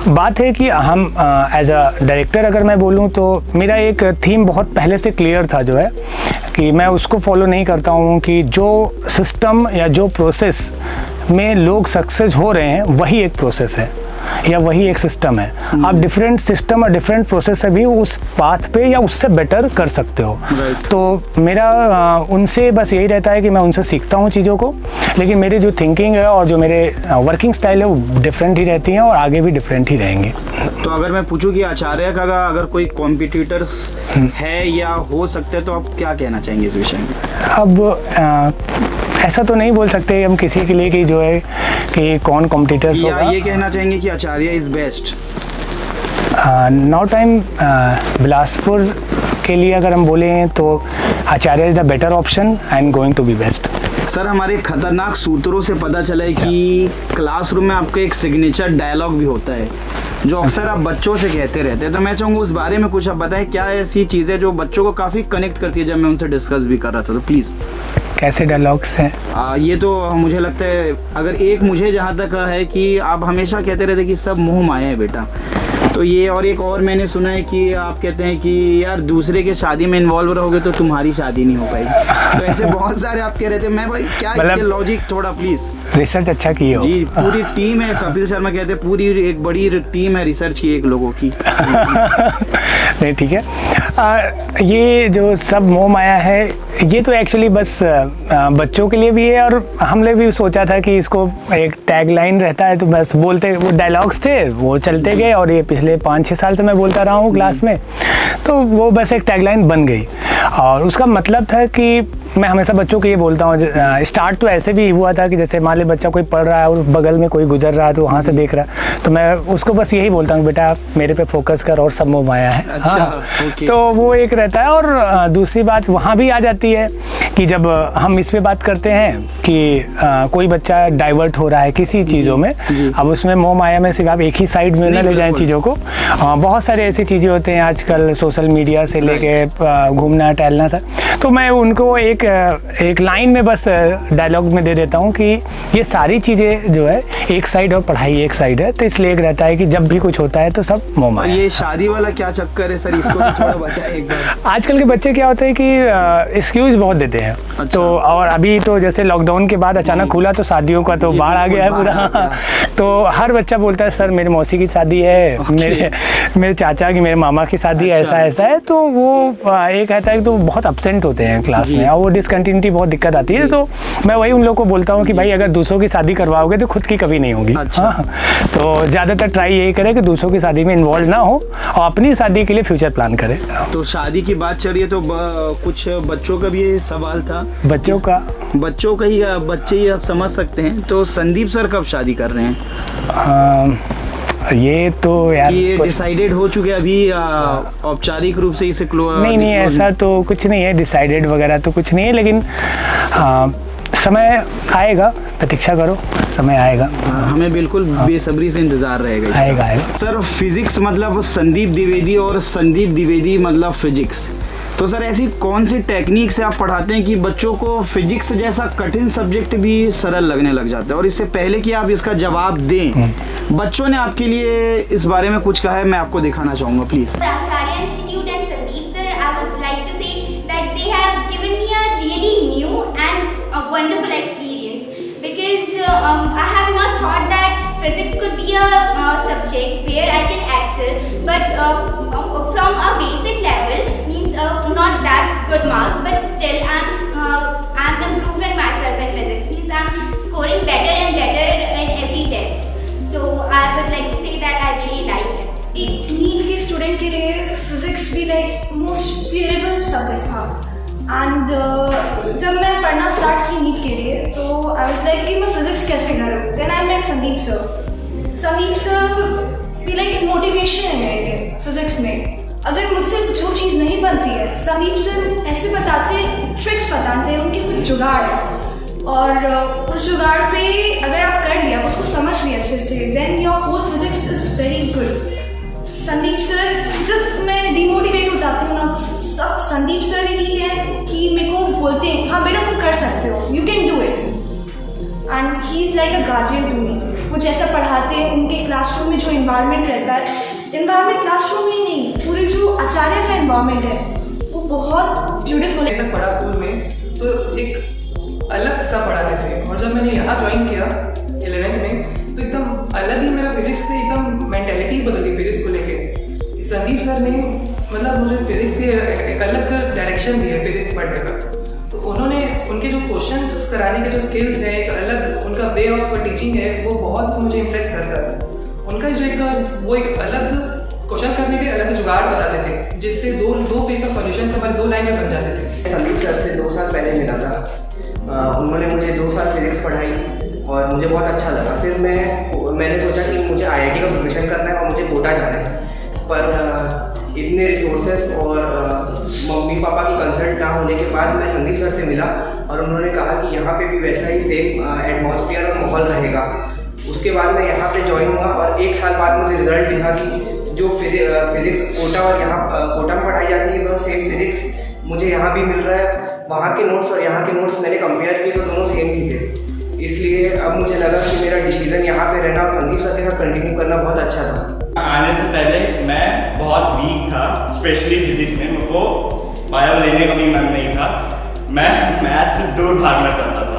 बात है कि हम एज अ डायरेक्टर अगर मैं बोलूँ तो मेरा एक थीम बहुत पहले से क्लियर था, जो है कि मैं उसको फॉलो नहीं करता हूँ कि जो सिस्टम या जो प्रोसेस में लोग सक्सेस हो रहे हैं वही एक प्रोसेस है या वही एक सिस्टम है। आप डिफरेंट सिस्टम और डिफरेंट प्रोसेस से भी उस पाथ पे या उससे बेटर कर सकते हो। तो मेरा उनसे बस यही रहता है कि मैं उनसे सीखता हूँ चीज़ों को, लेकिन मेरी जो थिंकिंग है और जो मेरे वर्किंग स्टाइल है वो डिफरेंट ही रहती हैं और आगे भी डिफरेंट ही रहेंगे। तो अगर मैं पूछूं कि आचार्य का अगर कोई कॉम्पिटिटर्स है या हो सकते हैं, तो आप क्या कहना चाहेंगे इस विषय में? अब ऐसा तो नहीं बोल सकते हम किसी के लिए कि जो है कि कौन कॉम्पिटिटर्स होगा, ये कहना चाहेंगे कि Acharya is best. Now time Bilaspur के लिए अगर हम बोलें तो Acharya is the better option and going to be best. Sir, हमारे खतरनाक सूत्रों से पता चला है कि क्लासरूम में आपका एक सिग्नेचर डायलॉग भी होता है जो अक्सर आप बच्चों से कहते रहते हैं, तो मैं चाहूँगा उस बारे में कुछ आप बताएं। क्या ऐसी चीज़ें जो बच्चों को काफ़ी कनेक्ट करती है? जब मैं उनसे डिस्कस भी कर रहा था, तो प्लीज़। कैसे डायलॉग्स हैं? ये तो मुझे लगता है, अगर एक मुझे जहाँ तक है कि आप हमेशा कहते रहते कि सब मोह माया है बेटा, तो ये, और एक और मैंने सुना है कि आप कहते हैं कि यार दूसरे के शादी में इन्वॉल्व रहोगे तो तुम्हारी शादी नहीं हो पाएगी। तो ऐसे बहुत सारे आप कह रहे थे, मैं भाई क्या इसके लॉजिक थोड़ा प्लीज। रिसर्च अच्छा किए हो। जी, पूरी टीम है, कपिल शर्मा कहते हैं पूरी एक बड़ी टीम है रिसर्च की एक लोगों की। नहीं ठीक है। ये जो सब मोह माया है ये तो एक्चुअली बस बच्चों के लिए भी है, और हमने भी सोचा था कि इसको एक टैग लाइन रहता है तो बस बोलते, वो डायलॉग्स थे वो चलते गए, और ये पिछले 5-6 साल से मैं बोलता रहा हूँ क्लास में, तो वो बस एक टैग लाइन बन गई। और उसका मतलब था कि मैं हमेशा बच्चों को ये बोलता हूँ, स्टार्ट तो ऐसे भी हुआ था कि जैसे मान ली बच्चा कोई पढ़ रहा है और बगल में कोई गुजर रहा है तो वहाँ से देख रहा है, तो मैं उसको बस यही बोलता हूँ बेटा मेरे पे फोकस कर और सब मोह माया है। अच्छा, हाँ, ओके। तो वो एक रहता है। और दूसरी बात वहाँ भी आ जाती है कि जब हम इस पे बात करते हैं कि कोई बच्चा डाइवर्ट हो रहा है किसी चीज़ों में, अब उसमें मोह माया में सिर्फ आप एक ही साइड में न ले जाएं चीज़ों को। बहुत सारे ऐसी चीज़ें होते हैं आजकल सोशल मीडिया से लेके घूमना टहलना सा, तो मैं उनको एक लाइन में बस डायलॉग में दे देता हूँ कि ये सारी चीज़ें जो है एक साइड और पढ़ाई एक साइड है, तो इसलिए एक रहता है कि जब भी कुछ होता है तो सब मोह माया। ये शादी वाला क्या चक्कर है सर, इसको भी थोड़ा बताइए एक बार। आजकल के बच्चे क्या होते हैं कि एक्सक्यूज बहुत देते हैं। अच्छा। तो और अभी तो जैसे लॉकडाउन के बाद अचानक खुला तो शादियों का तो बाढ़ आ गया है पूरा। तो हर बच्चा बोलता है सर मेरी मौसी की शादी है, मेरे चाचा की, मेरे मामा की शादी है, अच्छा। ऐसा है। तो वो एक कहता है कि तो बहुत अपसेंट होते हैं क्लास में, और वो डिसकंटिन्यूटी बहुत दिक्कत आती है। तो मैं वही उन लोगों को बोलता हूँ कि भाई अगर दूसरों की शादी करवाओगे तो खुद की कभी नहीं होगी। अच्छा। हाँ, तो ज़्यादातर ट्राई यही करें कि दूसरों की शादी में इन्वॉल्व ना हो और अपनी शादी के लिए फ्यूचर प्लान करें। तो शादी की बात चल रही है तो कुछ बच्चों का भी ये सवाल था। बच्चों का ही बच्चे ही आप समझ सकते हैं। तो संदीप सर कब शादी कर रहे हैं? ये तो यार ये डिसाइडेड हो चुके अभी औपचारिक रूप से इसे नहीं ऐसा तो कुछ नहीं है, डिसाइडेड वगैरह तो कुछ नहीं है, लेकिन समय आएगा, प्रतीक्षा करो, समय आएगा। हमें बिल्कुल बेसब्री से इंतजार रहेगा इसका। आएगा। सर फिजिक्स मतलब संदीप द्विवेदी और संदीप द्विवेदी मतलब फिजिक्स, तो सर ऐसी कौन सी टेक्निक से आप पढ़ाते हैं कि बच्चों को फिजिक्स जैसा कठिन सब्जेक्ट भी सरल लगने लग जाता है? और इससे पहले कि आप इसका जवाब दें, बच्चों ने आपके लिए इस बारे में कुछ कहा है, मैं आपको दिखाना चाहूँगा please. Acharya Institute and Sandeep sir, I would like to say that they have given me a really new and a wonderful experience, because I have not thought that physics could be a subject where I can excel, but from a basic level, means not that good marks, but still I'm improving myself in physics, means I'm scoring better and better in every test. So I would like to say that I really like it. एक NEET के student के लिए physics भी like most favourable subject था, and जब मैं पढ़ना start की नीट के लिए तो आई वाज लाइक कि मैं फिजिक्स कैसे करूँ। Then I met Sandeep sir भी लाइक एक मोटिवेशन है मेरे लिए फिजिक्स में। अगर मुझसे जो चीज़ नहीं बनती है, संदीप सर ऐसे बताते, ट्रिक्स बताते हैं, उनके कुछ जुगाड़ है, और उस जुगाड़ पे अगर आप कर लिया, उसको समझ लिया अच्छे से, then your whole physics is very good. Sandeep sir, जब मैं डिमोटिवेट हो जाती हूँ ना, सब संदीप सर ही है कि मेरे को बोलते हैं हाँ बेटा तुम कर सकते हो, you can do it, and he is like a guardian to me. वो जैसा पढ़ाते हैं, उनके क्लासरूम में जो इन्वायरमेंट रहता है, इन्वायरमेंट क्लासरूम में ही नहीं, पूरे जो आचार्य का इन्वायरमेंट है वो बहुत ब्यूटीफुल है। तक पढ़ा स्कूल में तो एक अलग सा पढ़ाते थे, और जब मैंने यहाँ ज्वाइन किया 11th में तो एकदम अलग ही मेरा फिजिक्स से एकदम मेंटेलिटी बदल गई फिजिक्स को लेके। संदीप सर ने मतलब मुझे फिजिक्स के एक अलग डायरेक्शन दिया फिजिक्स पढ़ने का। तो उन्होंने उनके जो क्वेश्चंस कराने के जो स्किल्स हैं, एक अलग उनका वे ऑफ टीचिंग है, वो बहुत मुझे इम्प्रेस करता है। उनका जो एक अलग क्वेश्चन करने के अलग जुगाड़ बताते थे, जिससे दो पेज का सॉल्यूशन हमारे 2 लाइन में बन जाते थे। संदीप सर से 2 साल पहले मिला था, उन्होंने मुझे 2 साल फिजिक्स पढ़ाई और मुझे बहुत अच्छा लगा। फिर मैंने सोचा कि मुझे IIT का प्रोफेशन करना है और मुझे कोटा जाना है, पर इतने रिसोर्सेज और मम्मी पापा की कंसल्ट ना होने के बाद मैं संदीप सर से मिला और उन्होंने कहा कि यहाँ पे भी वैसा ही सेम एटमॉस्फेयर और माहौल रहेगा। उसके बाद मैं यहाँ पे ज्वाइन हुआ और 1 साल बाद मुझे रिजल्ट दिखा कि जो फिजिक्स कोटा और यहाँ कोटा में पढ़ाई जाती है वह सेम फिजिक्स मुझे यहाँ भी मिल रहा है। वहाँ के नोट्स और यहाँ के नोट्स मैंने कंपेयर किए तो दोनों सेम ही थे, इसलिए अब मुझे लगा कि मेरा डिसीजन यहाँ पे रहना और संदीप सर के साथ कंटिन्यू करना बहुत अच्छा था। आने से पहले मैं बहुत वीक था, स्पेशली फिजिक्स में। मेरे को बायो लेने का भी मन नहीं था, मैं मैथ से दूर भागना चाहता था।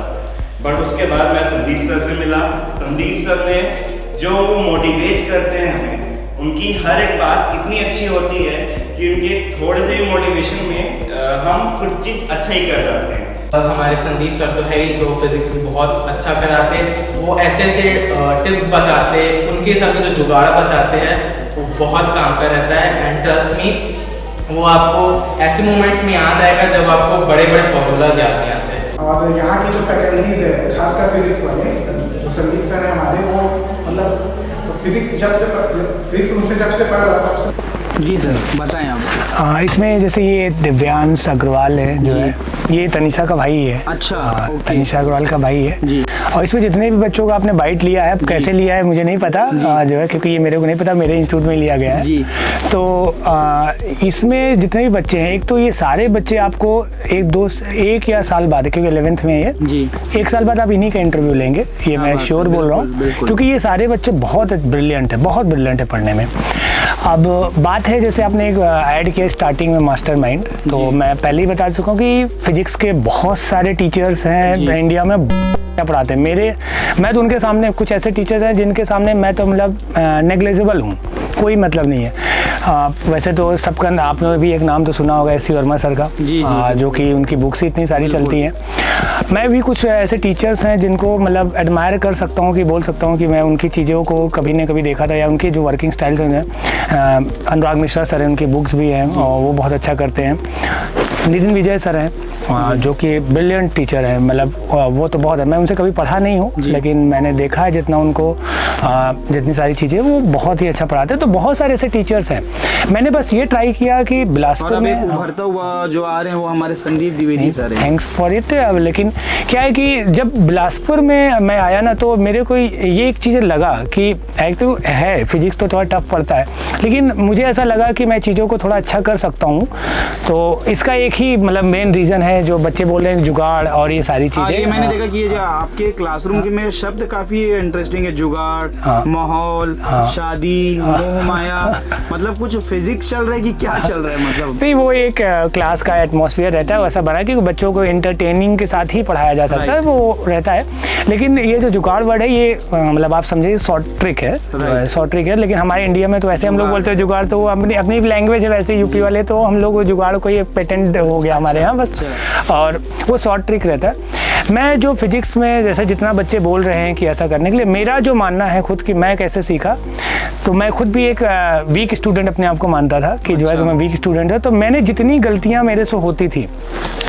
बट उसके बाद मैं संदीप सर से मिला। संदीप सर ने जो मोटिवेट करते हैं हमें, उनकी हर एक बात इतनी अच्छी होती है कि उनके थोड़े से मोटिवेशन में हम कुछ चीज़ अच्छा ही कर जाते हैं। और हमारे संदीप सर तो है ही, जो फिजिक्स में बहुत अच्छा कराते, वो ऐसे ऐसे टिप्स बताते, उनके हिसाब से जो जुगाड़ बताते हैं वो बहुत काम का रहता है। एंड ट्रस्ट मी, वो आपको ऐसे मोमेंट्स में याद आएगा जब आपको बड़े बड़े फॉर्मूलाज याद नहीं आते। और यहाँ की जो फैकल्टीज़ है, खासकर फिजिक्स वाले जो संदीप सर है हमारे, वो मतलब फिजिक्स उनसे जब से पढ़ रहा था तब से। जी सर, बताएं आप। इसमें जैसे ये दिव्यांश अग्रवाल है जो है, ये तनिषा का भाई है। अच्छा, तनिषा अग्रवाल का भाई है जी। और इसमें जितने भी बच्चों का आपने बाइट लिया है, कैसे लिया है मुझे नहीं पता जो है, क्योंकि ये मेरे को नहीं पता, मेरे इंस्टीट्यूट में लिया गया है जी। तो इसमें जितने भी बच्चे हैं, एक तो ये सारे बच्चे आपको एक या साल बाद, क्योंकि 11th में है जी, 1 साल बाद आप इन्हीं का इंटरव्यू लेंगे, ये मैं श्योर बोल रहा हूँ, क्योंकि ये सारे बच्चे बहुत ब्रिलियंट है पढ़ने में। अब बात है, जैसे आपने एक ऐड किया स्टार्टिंग में मास्टरमाइंड, तो मैं पहले ही बता चुका हूँ कि फिजिक्स के बहुत सारे टीचर्स हैं इंडिया में, क्या पढ़ाते हैं। मैं तो उनके सामने, कुछ ऐसे टीचर्स हैं जिनके सामने मैं तो मतलब नेग्लिजिबल हूँ, कोई मतलब नहीं है। वैसे तो सबका, आपने भी एक नाम तो सुना होगा एस सी वर्मा सर का, जो कि उनकी बुक्स इतनी सारी चलती हैं। मैं भी कुछ ऐसे टीचर्स हैं जिनको मतलब एडमायर कर सकता हूँ, कि बोल सकता हूँ कि मैं उनकी चीज़ों को कभी न कभी देखा था, या उनकी जो वर्किंग स्टाइल्स हैं। अनुराग मिश्रा सर हैं, उनकी बुक्स भी हैं और वो बहुत अच्छा करते हैं। नितिन विजय सर हैं, जो कि ब्रिलियंट टीचर हैं, मतलब वो तो बहुत है। मैं उनसे कभी पढ़ा नहीं हूँ, लेकिन मैंने देखा है जितना उनको, जितनी सारी चीज़ें वो बहुत ही अच्छा पढ़ाते हैं। तो बहुत सारे ऐसे टीचर्स हैं। मैंने बस ये ट्राई किया कि बिलासपुर में उभरता हुआ जो आ रहे हैं वो हमारे संदीप द्विवेदी सर हैं। Thanks for it. लेकिन क्या है कि जब बिलासपुर में मैं आया ना, तो मेरे को ये एक चीज़ लगा कि एक तो है फिजिक्स तो थोड़ा टफ पड़ता है, लेकिन मुझे ऐसा लगा कि मैं चीज़ों को थोड़ा अच्छा कर सकता हूँ। तो इसका एक ही मतलब मेन रीज़न है, जो बच्चे बोल रहे हैं जुगाड़ और ये सारी चीज़ें। ये मैंने देखा कि ये जो आपके क्लासरूम के में शब्द काफ़ी इंटरेस्टिंग है, जुगाड़, माहौल, शादी, मोह माया, मतलब कुछ फिजिक्स चल रहा है कि क्या चल रहा है? मतलब नहीं, वो एक क्लास का एटमॉस्फेयर रहता है, वैसा बना कि बच्चों को एंटरटेनिंग के साथ ही पढ़ाया जा सकता है, वो रहता है। लेकिन ये जो जुगाड़ वर्ड है, ये मतलब आप समझिए शॉर्ट ट्रिक है, लेकिन हमारे इंडिया में तो ऐसे हम लोग बोलते हैं जुगाड़, तो वो अपनी लैंग्वेज है। वैसे यूपी वाले तो हम लोग जुगाड़ को ये पेटेंट हो गया हमारे यहाँ बस, और वो शॉर्ट ट्रिक रहता है। मैं जो फिजिक्स में जैसे जितना बच्चे बोल रहे हैं कि ऐसा करने के लिए, मेरा जो मानना है खुद कि मैं कैसे सीखा, तो मैं खुद भी एक वीक स्टूडेंट अपने आप को मानता था कि जो है कि मैं वीक स्टूडेंट है। तो मैंने जितनी गलतियां मेरे से होती थी,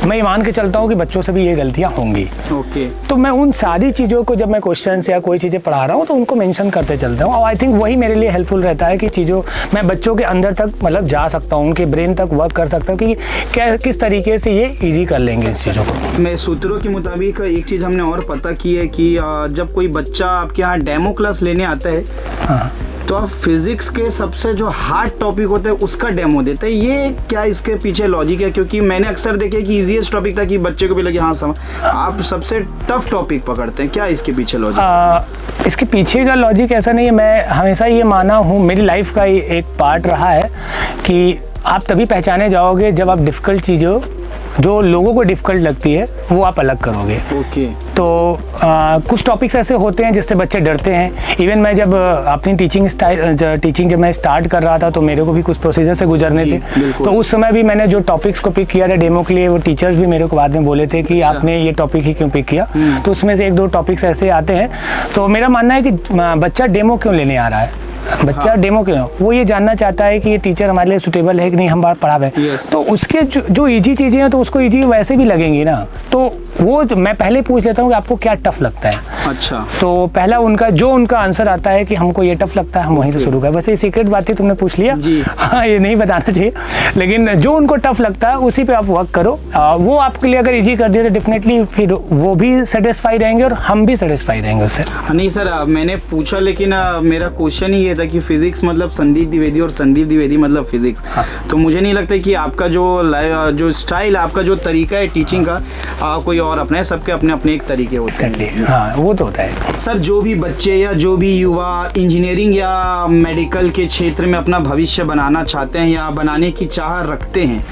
मैं मान के चलता हूँ कि बच्चों से भी ये गलतियां होंगी। ओके। तो मैं उन सारी चीज़ों को, जब मैं क्वेश्चंस या कोई चीज़ें पढ़ा रहा हूँ, तो उनको मेंशन करते चलता हूँ। और आई थिंक वही मेरे लिए हेल्पफुल रहता है कि चीज़ों मैं बच्चों के अंदर तक मतलब जा सकता हूँ, उनके ब्रेन तक वर्क कर सकता हूँ कि क्या किस तरीके से ये ईजी कर लेंगे इस चीज़ों को। मैं सूत्रों के मुताबिक एक चीज़ हमने और पता की है कि जब कोई बच्चा आपके यहाँ डेमो क्लास लेने आता है, हाँ, तो आप फिजिक्स के सबसे जो हार्ड टॉपिक होता है उसका डेमो देते हैं। ये क्या इसके पीछे लॉजिक है? क्योंकि मैंने अक्सर देखे कि इजीएस्ट टॉपिक था कि बच्चे को भी लगे हाँ समझ, आप सबसे टफ टॉपिक पकड़ते हैं, क्या इसके पीछे लॉजिक? इसके पीछे का लॉजिक ऐसा नहीं है। मैं हमेशा ये माना हूँ, मेरी लाइफ का एक पार्ट रहा है कि आप तभी पहचाने जाओगे जब आप डिफ़िकल्ट चीज़ों, जो लोगों को डिफ़िकल्ट लगती है, वो आप अलग करोगे। ओके। तो कुछ टॉपिक्स ऐसे होते हैं जिससे बच्चे डरते हैं। इवन मैं जब अपनी टीचिंग जब मैं स्टार्ट कर रहा था, तो मेरे को भी कुछ प्रोसीजर से गुजरने थे। तो उस समय भी मैंने जो टॉपिक्स को पिक किया था डेमो के लिए, वो टीचर्स भी मेरे को बाद में बोले थे कि आपने ये टॉपिक ही क्यों पिक किया। तो उसमें से 1-2 टॉपिक्स ऐसे आते हैं। तो मेरा मानना है कि बच्चा डेमो क्यों लेने आ रहा है, बच्चा डेमो क्यों, वो ये जानना चाहता है कि ये टीचर हमारे लिए सुटेबल है कि नहीं, हम बार पढ़ा रहे। तो उसके जो ईजी चीज़ें हैं, तो उसको ईजी वैसे भी लगेंगी ना। तो वो मैं पहले पूछ लेता हूँ कि आपको क्या टफ लगता है। अच्छा। तो पहला उनका आंसर आता है कि हमको ये टफ लगता है, हम वहीं से शुरू करें। वैसे ये सीक्रेट बात थी, तुमने पूछ लिया जी। हाँ, ये नहीं बताना चाहिए, लेकिन जो उनको टफ लगता है उसी पे आप वर्क करो। वो आपके लिए अगर ईजी कर दिया तो डेफिनेटली फिर वो भी सेटिस्फाई रहेंगे और हम भी सेटिस्फाई रहेंगे उससे। नहीं सर, मैंने पूछा, लेकिन मेरा क्वेश्चन ही ये था कि फिजिक्स मतलब संदीप द्विवेदी और संदीप द्विवेदी मतलब फिजिक्स। तो मुझे नहीं लगता कि आपका जो स्टाइल, आपका जो तरीका है टीचिंग का कोई और अपना है, सबके अपने अपने एक तरीके होते हैं। हाँ, वो तो होता है सर। जो भी बच्चे या जो भी युवा इंजीनियरिंग या मेडिकल के क्षेत्र में अपना भविष्य बनाना चाहते हैं या बनाने की चाह रखते हैं,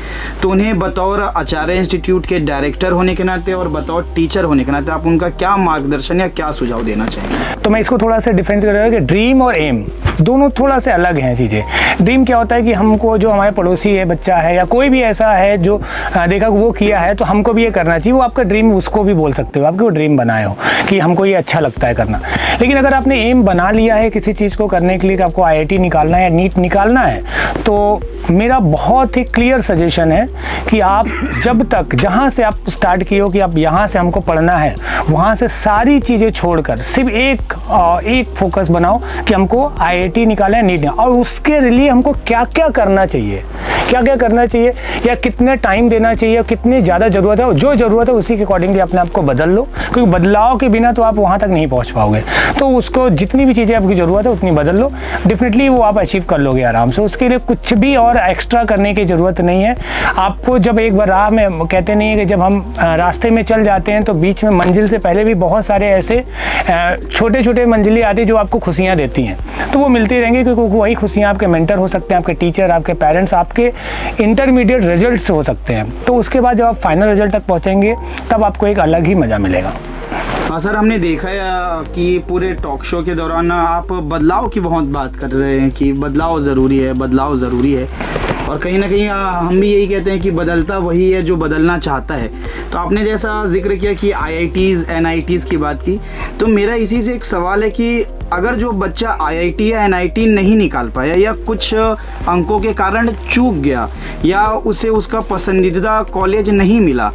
तो उन्हें बतौर आचार्य इंस्टीट्यूट के डायरेक्टर होने के नाते और बतौर टीचर होने के नाते आप उनका क्या मार्गदर्शन या क्या सुझाव देना चाहेंगे? तो मैं इसको थोड़ा सा डिफरेंस कर रहा हूँ कि ड्रीम और एम दोनों थोड़ा से अलग हैं चीज़ें। ड्रीम क्या होता है कि हमको, जो हमारे पड़ोसी है, बच्चा है या कोई भी ऐसा है जो देखा वो किया है तो हमको भी ये करना चाहिए, वो आपका ड्रीम, उसको भी बोल सकते हो, आपके वो ड्रीम बनाए हो कि हमको ये अच्छा लगता है करना। लेकिन अगर आपने एम बना लिया है किसी चीज़ को करने के लिए कि आपको IIT निकालना है या नीट निकालना है, तो मेरा बहुत ही क्लियर सजेशन है कि आप जब तक जहाँ से आप स्टार्ट किए हो कि आप यहाँ से हमको पढ़ना है, वहाँ से सारी चीज़ें छोड़कर सिर्फ एक फोकस बनाओ कि हमको IIT निकालना है, नीट, और उसके लिए हमको क्या क्या करना चाहिए, क्या क्या करना चाहिए या कितने टाइम देना चाहिए, कितनी ज़्यादा ज़रूरत है, जो ज़रूरत है उसी के अकॉर्डिंगली अपने आप को बदल लो, क्योंकि बदलाव के बिना तो आप वहाँ तक नहीं पहुँच पाओगे। तो उसको जितनी भी चीज़ें आपकी ज़रूरत है उतनी बदल लो, डेफिनेटली वो आप अचीव कर लोगे आराम से। उसके लिए कुछ भी और एक्स्ट्रा करने की ज़रूरत नहीं है आपको। जब एक बार राह में, कहते नहीं है कि जब हम रास्ते में चल जाते हैं तो बीच में मंजिल से पहले भी बहुत सारे ऐसे छोटे छोटे मंजिलें आती हैं जो आपको खुशियाँ देती हैं, तो वो मिलती रहेंगी, क्योंकि वही खुशियाँ आपके मेंटर हो सकते हैं, आपके टीचर, आपके पेरेंट्स, आपके इंटरमीडिएट रिजल्ट्स हो सकते हैं। तो उसके बाद जब आप फाइनल रिजल्ट तक पहुँचेंगे तब आपको एक अलग ही मज़ा मिलेगा। हाँ सर, हमने देखा है कि पूरे टॉक शो के दौरान आप बदलाव की बहुत बात कर रहे हैं कि बदलाव ज़रूरी है, बदलाव ज़रूरी है, और कहीं ना कहीं हम भी यही कहते हैं कि बदलता वही है जो बदलना चाहता है। तो आपने जैसा जिक्र किया कि IITs NITs की बात की, तो मेरा इसी से एक सवाल है कि अगर जो बच्चा IIT या NIT नहीं निकाल पाया या कुछ अंकों के कारण चूक गया या उसे उसका पसंदीदा कॉलेज नहीं मिला,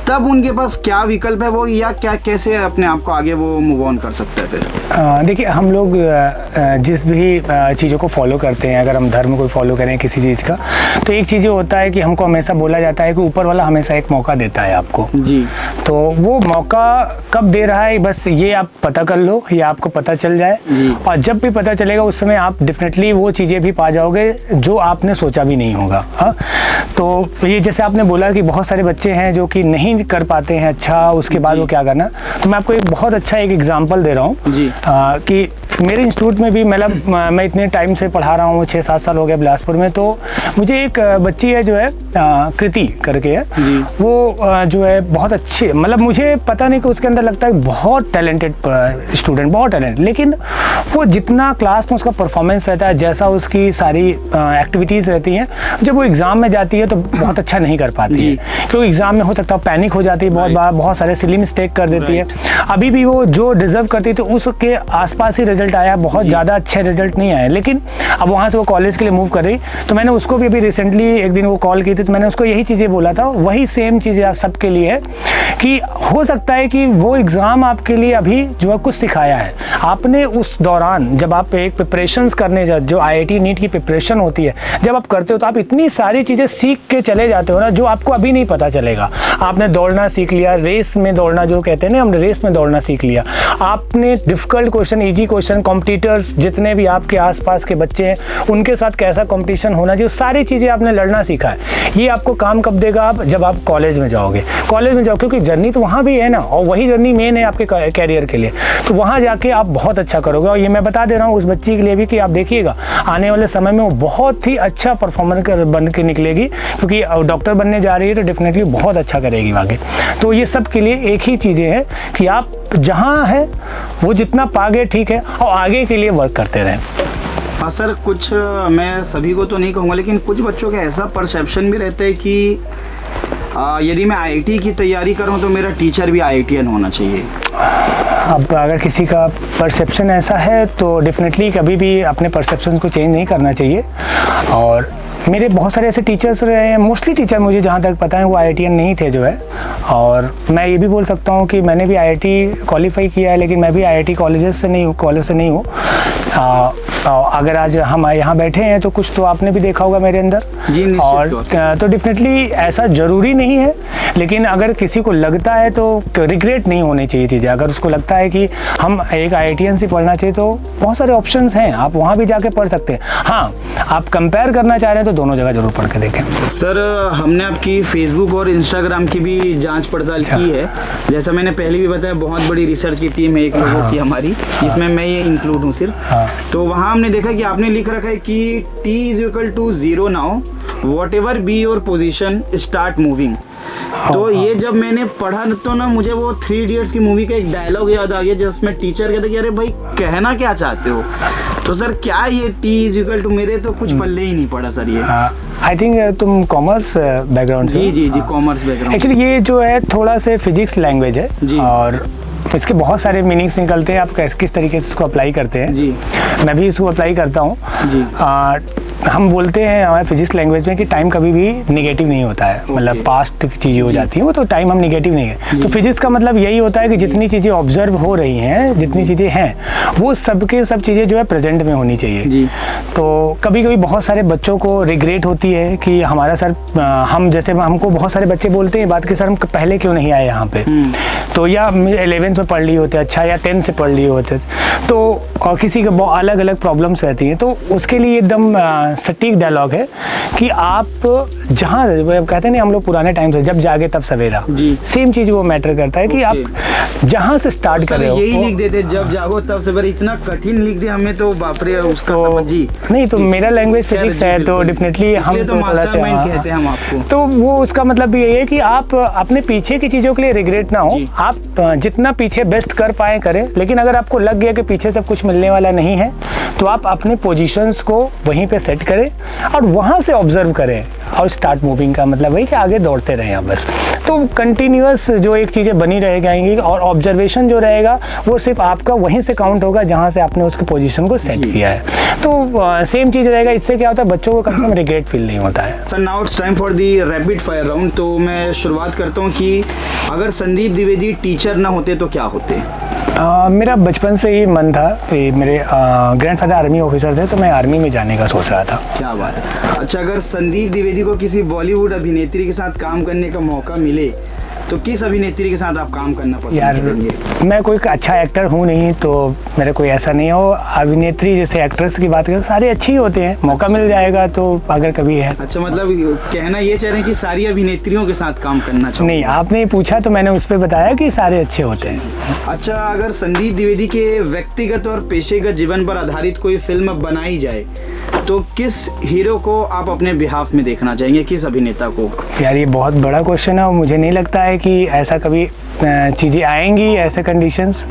तब उनके पास क्या विकल्प है वो, या क्या कैसे अपने आप को आगे वो मूव ऑन कर सकते हैं फिर? देखिए, हम लोग जिस भी चीज़ों को फॉलो करते हैं, अगर हम धर्म को फॉलो करें किसी चीज़ का, तो एक चीज़ होता है कि हमको हमेशा बोला जाता है कि ऊपर वाला हमेशा एक मौका देता है आपको जी। तो वो मौका कब दे रहा है बस ये आप पता कर लो, ये आपको पता चल जाए, और जब भी पता चलेगा उस समय आप डेफिनेटली वो चीज़ें भी पा जाओगे जो आपने सोचा भी नहीं होगा। हाँ, तो ये जैसे आपने बोला कि बहुत सारे बच्चे हैं जो कि नहीं कर पाते हैं, अच्छा उसके बाद वो क्या करना, तो मैं आपको एक बहुत अच्छा एक एग्जांपल दे रहा हूँ जी। कि मेरे इंस्टीट्यूट में भी मतलब मैं इतने टाइम से पढ़ा रहा हूँ, 6-7 साल हो गए बिलासपुर में, तो मुझे एक बच्ची है जो है कृति करके है, वो जो है बहुत अच्छी, मतलब मुझे पता नहीं कि उसके अंदर लगता है बहुत टैलेंटेड स्टूडेंट, बहुत टैलेंट, लेकिन वो जितना क्लास में उसका परफॉर्मेंस रहता है, जैसा उसकी सारी एक्टिविटीज़ रहती हैं, जब वो एग्ज़ाम में जाती है तो बहुत अच्छा नहीं कर पाती है, क्योंकि एग्ज़ाम में हो सकता है पैनिक हो जाती है बहुत बार, बहुत सारे सिली मिस्टेक कर देती है। अभी भी वो जो डिज़र्व करती थी उसके आसपास ही रिजल्ट आया, बहुत ज़्यादा अच्छे रिजल्ट नहीं आए, लेकिन अब वहाँ से वो कॉलेज के लिए मूव कर रही, तो मैंने उसको भी अभी रिसेंटली एक दिन वो कॉल की थी, तो मैंने उसको यही चीज़ें बोला था, वही सेम चीज़ें आप सबके लिए है कि हो सकता है कि वो एग्ज़ाम आपके लिए अभी जो है कुछ सिखाया है, आपने उस दौरान जब आप एक प्रिपरेशंस करने जो IIT नीट की प्रिपरेशन होती है, जब आप करते हो तो आप इतनी सारी चीज़ें सीख के चले जाते हो ना, जो आपको अभी नहीं पता चलेगा। आपने दौड़ना सीख लिया, रेस में दौड़ना जो कहते हैं ना, हमने रेस में दौड़ना सीख लिया, आपने difficult question, easy question, competitors जितने भी आपके आसपास के बच्चे हैं उनके साथ कैसा कंपटीशन होना चाहिए, सारी चीज़ें आपने लड़ना सीखा है। ये आपको काम कब देगा? आप जब आप कॉलेज में जाओगे, कॉलेज में जाओ, क्योंकि जर्नी तो वहाँ भी है ना, और वही जर्नी मेन है आपके कैरियर के लिए, तो वहाँ जाके आप बहुत अच्छा करोगे। और ये मैं बता दे रहा हूँ उस बच्ची के लिए भी कि आप देखिएगा आने वाले समय में वो बहुत ही अच्छा परफॉर्मर बन के निकलेगी, क्योंकि डॉक्टर बनने जा रही है तो डेफिनेटली बहुत अच्छा करेगी आगे। तो ये सब के लिए एक ही चीज़ें हैं कि आप जहाँ हैं वो जितना पा गए ठीक है, और आगे के लिए वर्क करते रहें। हाँ सर, कुछ मैं सभी को तो नहीं कहूँगा, लेकिन कुछ बच्चों का ऐसा परसेप्शन भी रहता है कि यदि मैं IIT की तैयारी करूँ तो मेरा टीचर भी IITian होना चाहिए। अब अगर किसी का परसेप्शन ऐसा है तो डेफिनेटली कभी भी अपने परसेप्शन को चेंज नहीं करना चाहिए, और मेरे बहुत सारे ऐसे टीचर्स रहे हैं, मोस्टली टीचर मुझे जहाँ तक पता है वो IITian नहीं थे जो है। और मैं ये भी बोल सकता हूँ कि मैंने भी IIT क्वालिफाई किया है, लेकिन मैं भी IIT कॉलेज से नहीं हूँ। अगर आज हम यहाँ बैठे हैं तो कुछ तो आपने भी देखा होगा मेरे अंदर जी, और तो डेफिनेटली ऐसा ज़रूरी नहीं है, लेकिन अगर किसी को लगता है तो रिग्रेट नहीं होनी चाहिए चीज़ें। अगर उसको लगता है कि हम एक IITian से पढ़ना चाहिए तो बहुत सारे ऑप्शंस हैं, आप वहाँ भी जाके पढ़ सकते हैं। हाँ, आप कंपेयर करना चाह रहे हैं तो दोनों जगह जरूर पढ़ के देखें। सर, हमने आपकी फेसबुक और इंस्टाग्राम की भी जांच पड़ताल की है। जैसा मैंने पहले भी बताया, बहुत बड़ी रिसर्च की टीम है एक लोगों की हमारी, जिसमें मैं ये इंक्लूड हूँ सिर्फ। तो वहाँ हमने देखा कि आपने लिख रखा है कि T=0 now, what ever be your position start moving. तो ये जब मैंने पढ़ा तो ना, मुझे वो 3 इडियट्स की मूवी का एक डायलॉग याद आ गया जिसमें टीचर कहते कि अरे भाई कहना क्या चाहते हो। तो सर क्या ये T=, मेरे तो कुछ पल्ले ही नहीं पड़ा सर ये। आई थिंक तुम कॉमर्स बैकग्राउंड से? जी, कॉमर्स बैकग्राउंड। एक्चुअली ये जो है थोड़ा से फिजिक्स लैंग्वेज है जी, और इसके बहुत सारे मीनिंग्स निकलते हैं। आप किस तरीके से इसको अप्लाई करते हैं जी, मैं भी इसको अप्लाई करता हूँ जी। हम बोलते हैं हमारे फिजिक्स लैंग्वेज में कि टाइम कभी भी निगेटिव नहीं होता है, मतलब पास्ट की चीज़ें हो जाती हैं वो, तो टाइम हम निगेटिव नहीं है। तो फिजिक्स का मतलब यही होता है कि जितनी चीज़ें ऑब्जर्व हो रही हैं, जितनी चीज़ें हैं, वो सब चीज़ें जो है प्रेजेंट में होनी चाहिए जी। तो कभी कभी बहुत सारे बच्चों को रिग्रेट होती है कि हमारा सर, हम जैसे हमको बहुत सारे बच्चे बोलते हैं बात कि सर हम पहले क्यों नहीं आए यहाँ पे, तो या 11th में पढ़ लिए होते अच्छा, या 10th से पढ़ लिए होते, तो और किसी के बहुत अलग अलग प्रॉब्लम्स रहती हैं। तो उसके लिए एकदम सटीक डायलॉग है कि आप जहाँ कहते हैं ना, हम लोग पुराने टाइम से जब जागे तब सवेरा जी, सेम चीज़ वो मैटर करता है कि आप जहाँ से स्टार्ट कर रहे हो। यही लिख देते जब जागो तब सवेरा, इतना कठिन लिख दिया हमें तो बाप रे उसका समझी नहीं। तो मेरा लैंग्वेज फिजिक्स है तो डेफिनेटली हम तो मास्टरमाइंड कहते हैं हम आपको। तो वो उसका मतलब यही है कि आप अपने पीछे की चीज़ों के लिए रिग्रेट ना हो, आप जितना पीछे बेस्ट कर पाए करें, लेकिन अगर आपको लग गया कि पीछे सब कुछ मिलने वाला नहीं है तो आप अपने पोजीशंस को वहीं पे सेट करें और वहाँ से ऑब्जर्व करें और स्टार्ट मूविंग का मतलब वही कि आगे दौड़ते रहें आप बस। तो कंटिन्यूअस जो एक चीज़ें बनी रह जाएंगी और ऑब्जर्वेशन जो रहेगा वो सिर्फ आपका वहीं से काउंट होगा जहाँ से आपने उसके पोजीशन को सेट किया है। तो सेम चीज़ रहेगा। इससे क्या होता है, बच्चों को कम से कम रिग्रेट फील नहीं होता है। Sir, now it's time for the rapid fire round. तो मैं शुरुआत करता हूँ कि अगर संदीप द्विवेदी टीचर ना होते तो क्या होते? मेरा बचपन से ही मन था कि मेरे ग्रैंडफादर आर्मी ऑफिसर थे, तो मैं आर्मी में जाने का सोच रहा था। क्या बात है। अच्छा, अगर संदीप द्विवेदी को किसी बॉलीवुड अभिनेत्री के साथ काम करने का मौका मिले तो किस अभिनेत्री के साथ आप काम करना पसंद करेंगे? मैं कोई अच्छा एक्टर हूँ नहीं, तो मेरा कोई ऐसा नहीं हो। अभिनेत्री जैसे एक्ट्रेस की बात करें, सारे अच्छी होते हैं, मौका मिल जाएगा तो अगर कभी है। अच्छा, मतलब कहना ये चाह रहे हैं कि सारी अभिनेत्रियों के साथ काम करना चाहिए? नहीं, आपने पूछा तो मैंने उस पर बताया कि सारे अच्छे होते हैं। अच्छा, अगर संदीप द्विवेदी के व्यक्तिगत और पेशेगत जीवन पर आधारित कोई फिल्म बनाई जाए तो किस हीरो को आप अपने बिहाफ में देखना चाहेंगे, किस अभिनेता को? यार ये बहुत बड़ा क्वेश्चन है और मुझे नहीं लगता है कि ऐसा कभी चीज़ें आएंगी, ऐसे कंडीशंस।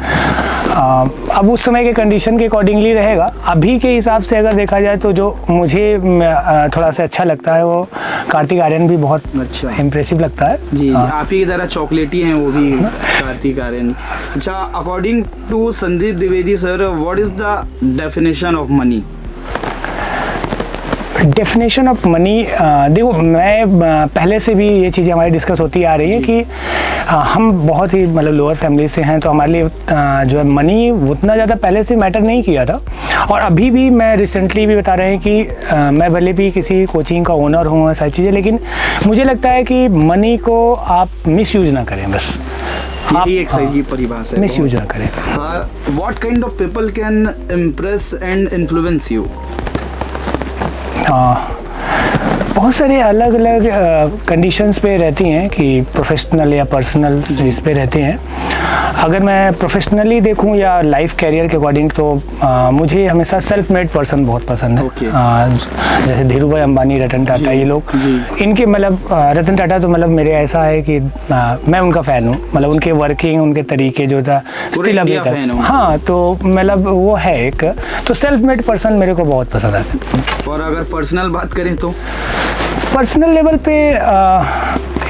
अब उस समय के कंडीशन के अकॉर्डिंगली रहेगा। अभी के हिसाब से अगर देखा जाए तो जो मुझे थोड़ा सा अच्छा लगता है वो कार्तिक आर्यन भी बहुत अच्छा इम्प्रेसिव लगता है जी। आप ही की तरह चॉकलेटी हैं वो भी कार्तिक आर्यन। अच्छा, according to Sandeep Dwivedi sir, what is the definition of money? Definition of money, देखो मैं पहले से भी ये चीज़ें हमारी डिस्कस होती आ रही है कि हम बहुत ही मतलब लोअर फैमिली से हैं, तो हमारे लिए जो है मनी उतना ज़्यादा पहले से मैटर नहीं किया था। और अभी भी मैं रिसेंटली भी बता रहे हैं कि मैं भले भी किसी कोचिंग का ओनर हूँ, सारी चीज़ें, लेकिन मुझे लगता है कि मनी को आप मिस यूज ना करें बस। यही एक सही परिभाषा है, मिस यूज ना करें। What kind of people can impress and influence you? बहुत सारे अलग अलग कंडीशंस पे रहती हैं कि प्रोफेशनल या पर्सनल इस पे रहते हैं। अगर मैं प्रोफेशनली देखूं या लाइफ कैरियर के अकॉर्डिंग तो मुझे हमेशा सेल्फ मेड पर्सन बहुत पसंद है। जैसे धीरू भाई अंबानी, रतन टाटा, ये लोग, इनके मतलब रतन टाटा तो मतलब मेरे ऐसा है कि मैं उनका फ़ैन हूँ। मतलब उनके वर्किंग, उनके तरीके जो था स्टिल अभी तक, हाँ, तो मतलब वो है एक, तो सेल्फ मेड पर्सन मेरे को बहुत पसंद है। और अगर पर्सनल बात करें तो पर्सनल लेवल पे